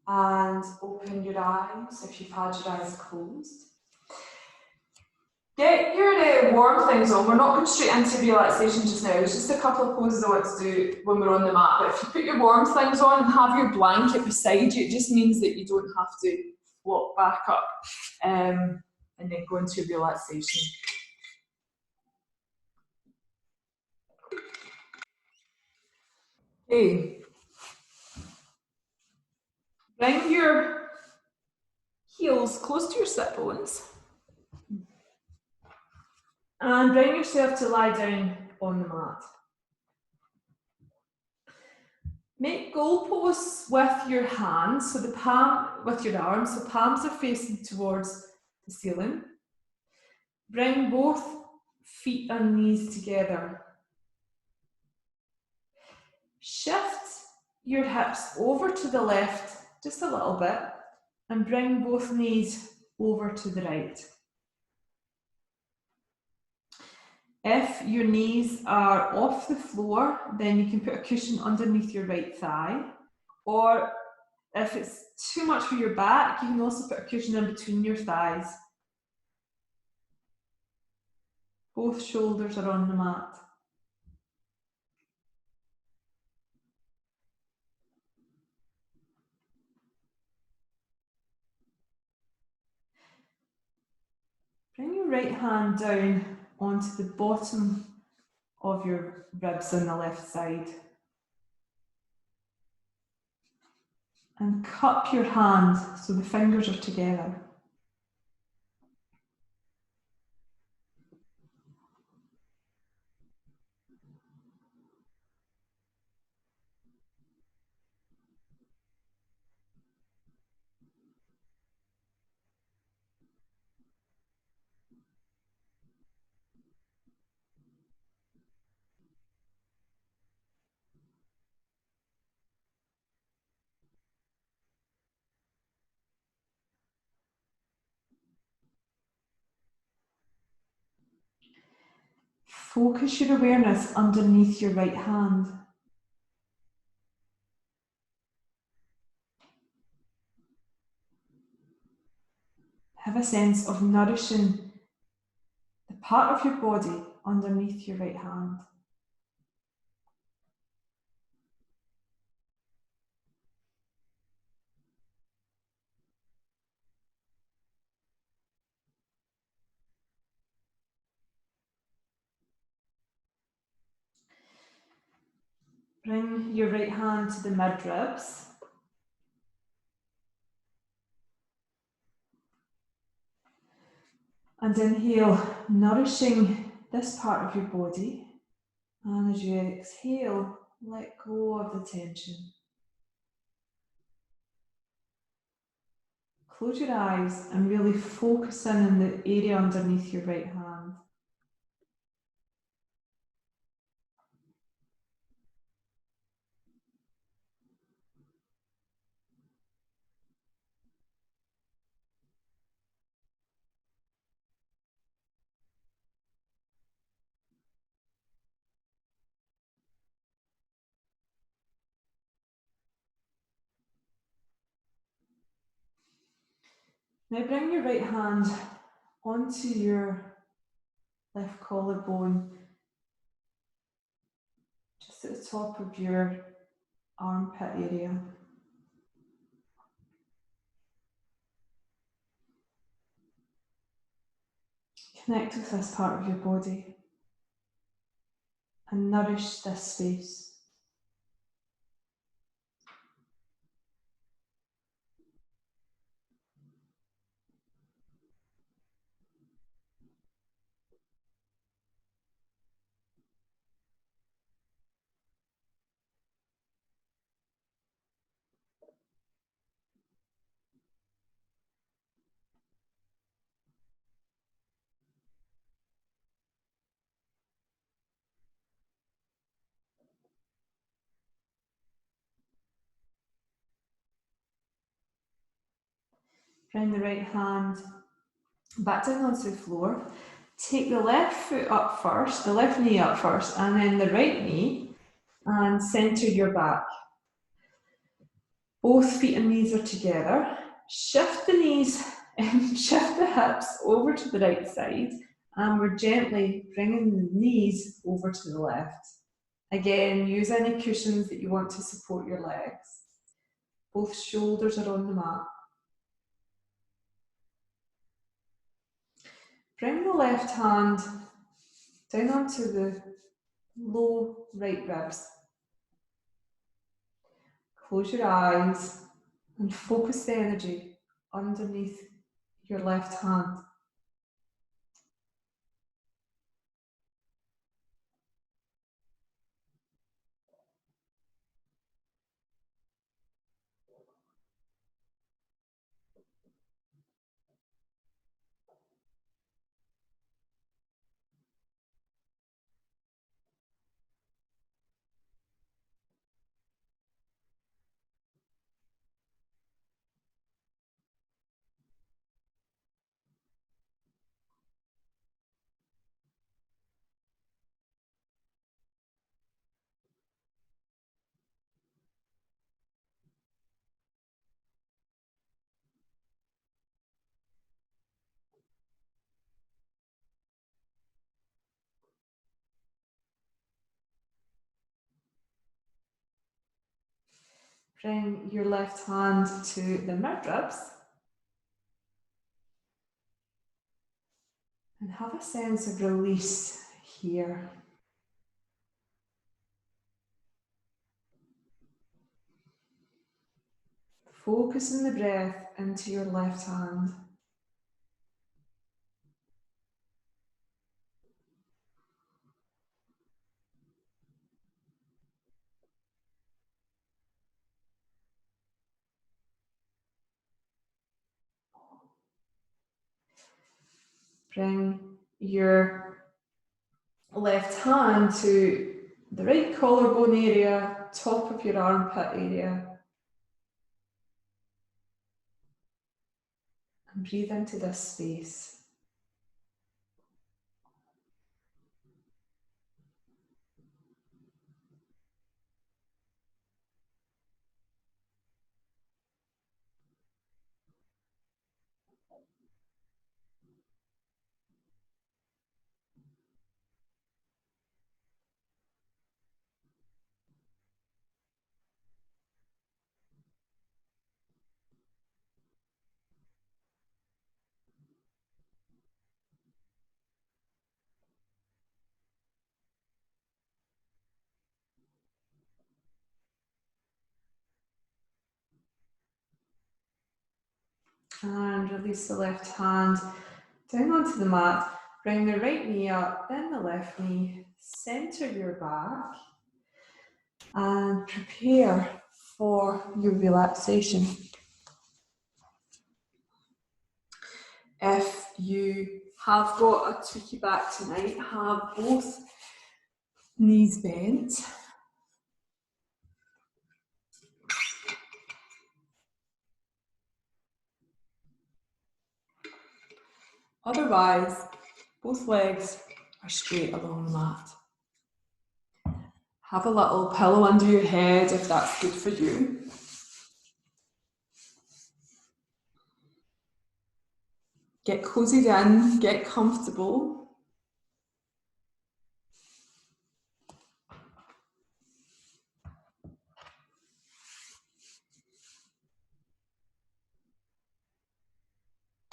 And open your eyes if you've had your eyes closed. Get your warm things on. We're not going straight into relaxation just now. There's just a couple of poses I want to do when we're on the mat. But if you put your warm things on and have your blanket beside you, it just means that you don't have to flop back up and then go into relaxation. Okay. Bring your heels close to your sit bones. And bring yourself to lie down on the mat. Make goalposts with your hands, so the palm with your arms, so palms are facing towards the ceiling. Bring both feet and knees together. Shift your hips over to the left just a little bit and bring both knees over to the right. If your knees are off the floor, then you can put a cushion underneath your right thigh. Or if it's too much for your back, you can also put a cushion in between your thighs. Both shoulders are on the mat. Bring your right hand down onto the bottom of your ribs on the left side. And cup your hand so the fingers are together. Focus your awareness underneath your right hand. Have a sense of nourishing the part of your body underneath your right hand. Bring your right hand to the mid-ribs. And inhale, nourishing this part of your body. And as you exhale, let go of the tension. Close your eyes and really focus in on the area underneath your right hand. Now bring your right hand onto your left collarbone, just at the top of your armpit area. Connect with this part of your body and nourish this space. Bring the right hand back down onto the floor. Take the left foot up first, the left knee up first, and then the right knee, and centre your back. Both feet and knees are together. Shift the knees and shift the hips over to the right side, and we're gently bringing the knees over to the left. Again, use any cushions that you want to support your legs. Both shoulders are on the mat. Bring the left hand down onto the low right ribs. Close your eyes and focus the energy underneath your left hand. Bring your left hand to the mid-ribs and have a sense of release here. Focus on the breath into your left hand. Bring your left hand to the right collarbone area, top of your armpit area. And breathe into this space. And release the left hand down onto the mat. Bring the right knee up, then the left knee. Center your back and prepare for your relaxation. If you have got a tweaky back tonight, have both knees bent. Otherwise, both legs are straight along the mat. Have a little pillow under your head if that's good for you. Get cozied in, get comfortable.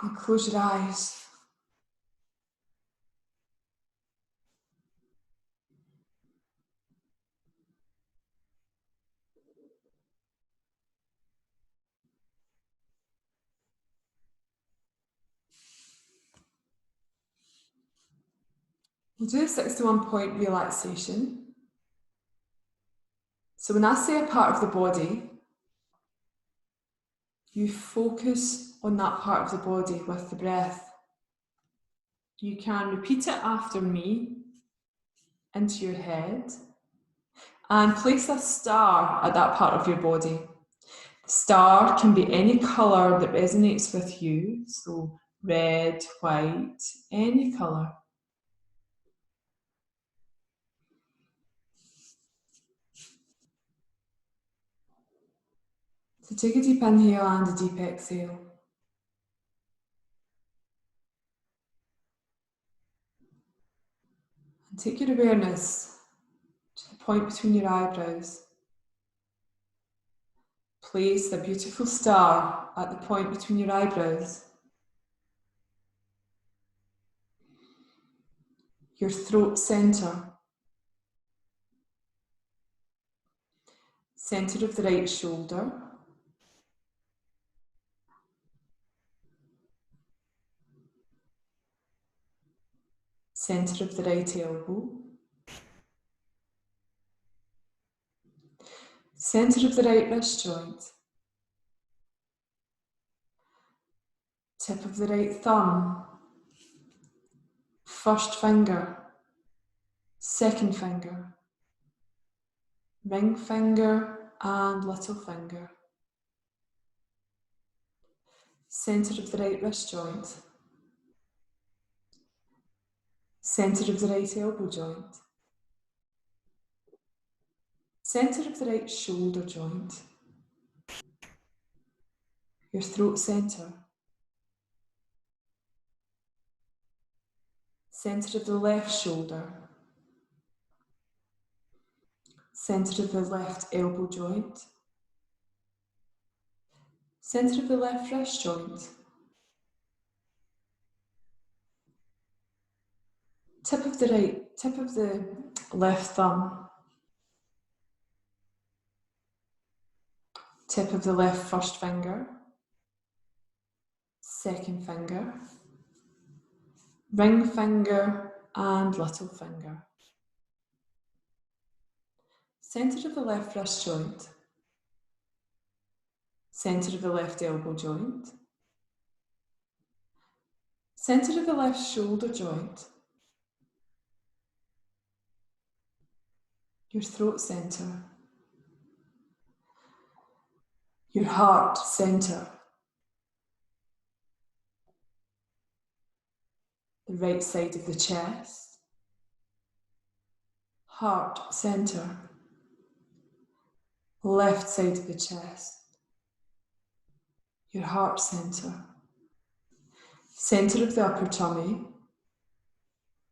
And close your eyes. We'll do a 61-point relaxation. So when I say a part of the body, you focus on that part of the body with the breath. You can repeat it after me into your head and place a star at that part of your body. The star can be any colour that resonates with you, so red, white, any colour. So take a deep inhale and a deep exhale. And take your awareness to the point between your eyebrows. Place a beautiful star at the point between your eyebrows. Your throat centre. Centre of the right shoulder. Centre of the right elbow. Centre of the right wrist joint. Tip of the right thumb. First finger. Second finger. Ring finger and little finger. Centre of the right wrist joint. Centre of the right elbow joint. Centre of the right shoulder joint. Your throat centre. Centre of the left shoulder. Centre of the left elbow joint. Centre of the left wrist joint. Tip of the left thumb. Tip of the left first finger. Second finger. Ring finger and little finger. Centre of the left wrist joint. Centre of the left elbow joint. Centre of the left shoulder joint. Your throat centre. Your heart centre. The right side of the chest. Heart centre. Left side of the chest. Your heart centre. Centre of the upper tummy.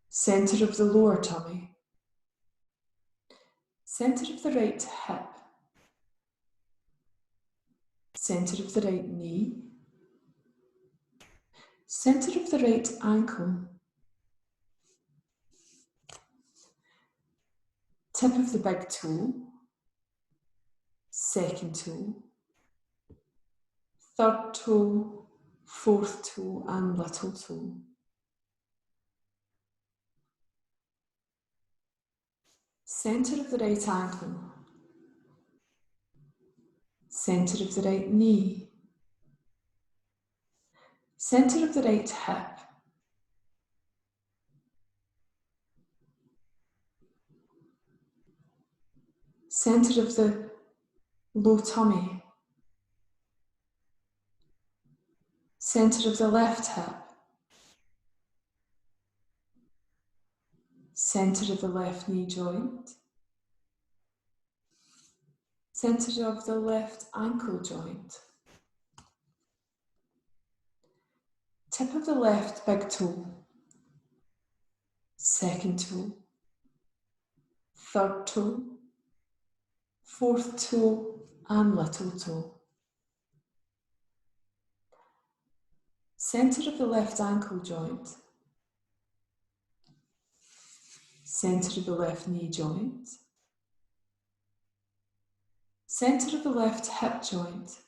Centre of the lower tummy. Centre of the right hip. Centre of the right knee. Centre of the right ankle. Tip of the big toe. Second toe. Third toe. Fourth toe and little toe. Centre of the right ankle. Centre of the right knee. Centre of the right hip. Centre of the low tummy. Centre of the left hip. Centre of the left knee joint. Centre of the left ankle joint. Tip of the left big toe. Second toe. Third toe. Fourth toe and little toe. Centre of the left ankle joint. Centre of the left knee joint. Centre of the left hip joint.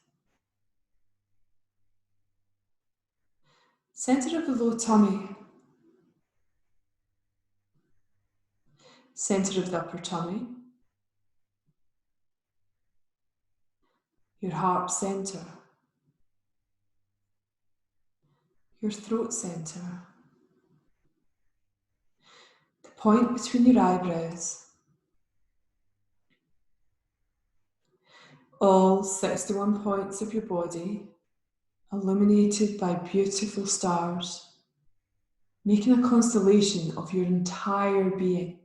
Centre of the low tummy. Centre of the upper tummy. Your heart centre. Your throat centre. The point between your eyebrows. All 61 points of your body illuminated by beautiful stars, making a constellation of your entire being.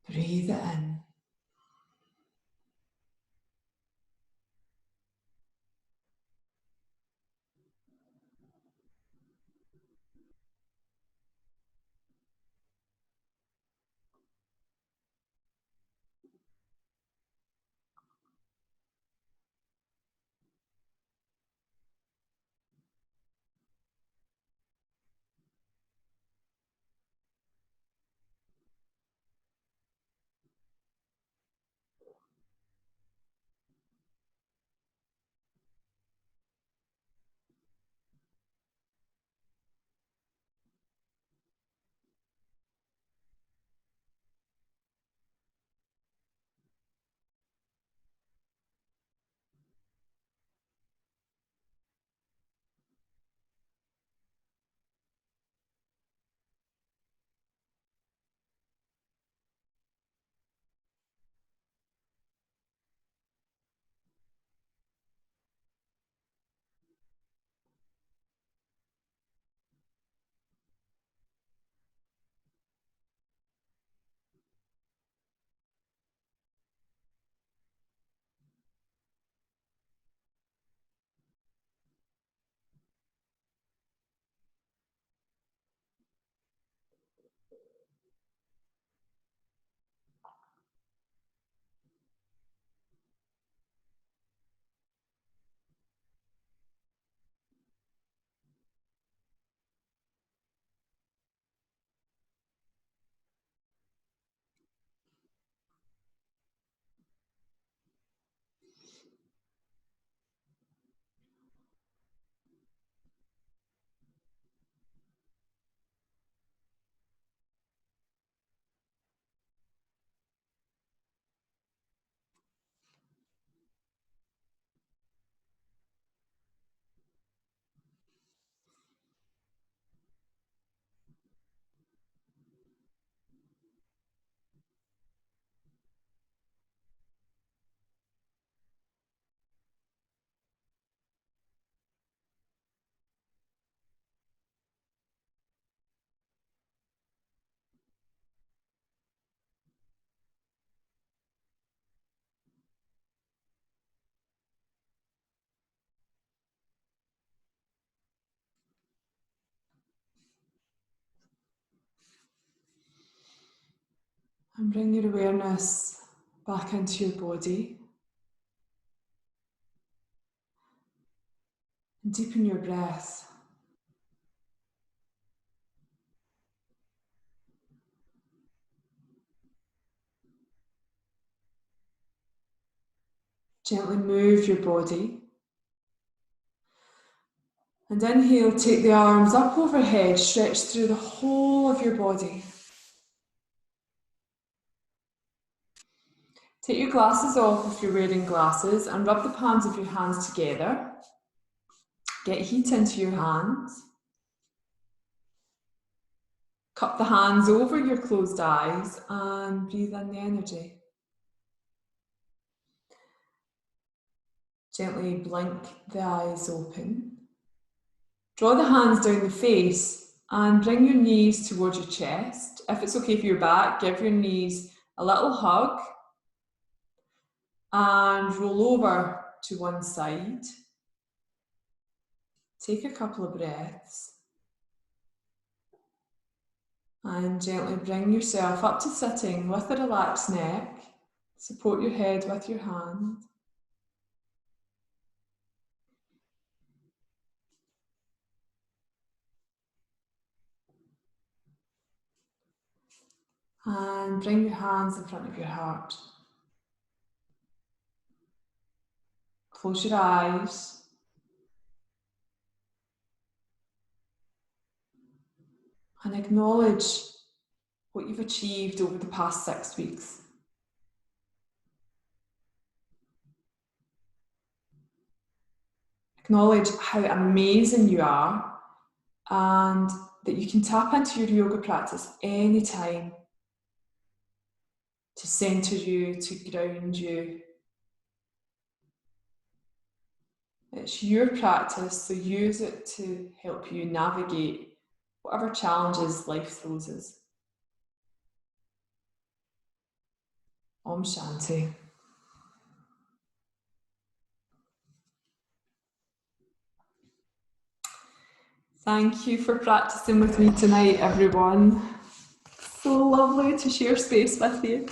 Breathe it in. And bring your awareness back into your body. And deepen your breath. Gently move your body. And inhale, take the arms up overhead, stretch through the whole of your body. Take your glasses off if you're wearing glasses and rub the palms of your hands together. Get heat into your hands. Cup the hands over your closed eyes and breathe in the energy. Gently blink the eyes open. Draw the hands down the face and bring your knees towards your chest. If it's okay for your back, give your knees a little hug and roll over to one side. Take a couple of breaths and gently bring yourself up to sitting with a relaxed neck. Support your head with your hand. And bring your hands in front of your heart. Close your eyes. And acknowledge what you've achieved over the past 6 weeks. Acknowledge how amazing you are and that you can tap into your yoga practice anytime to center you, to ground you. It's your practice, so use it to help you navigate whatever challenges life throws us. Om Shanti. Thank you for practicing with me tonight, everyone. So lovely to share space with you.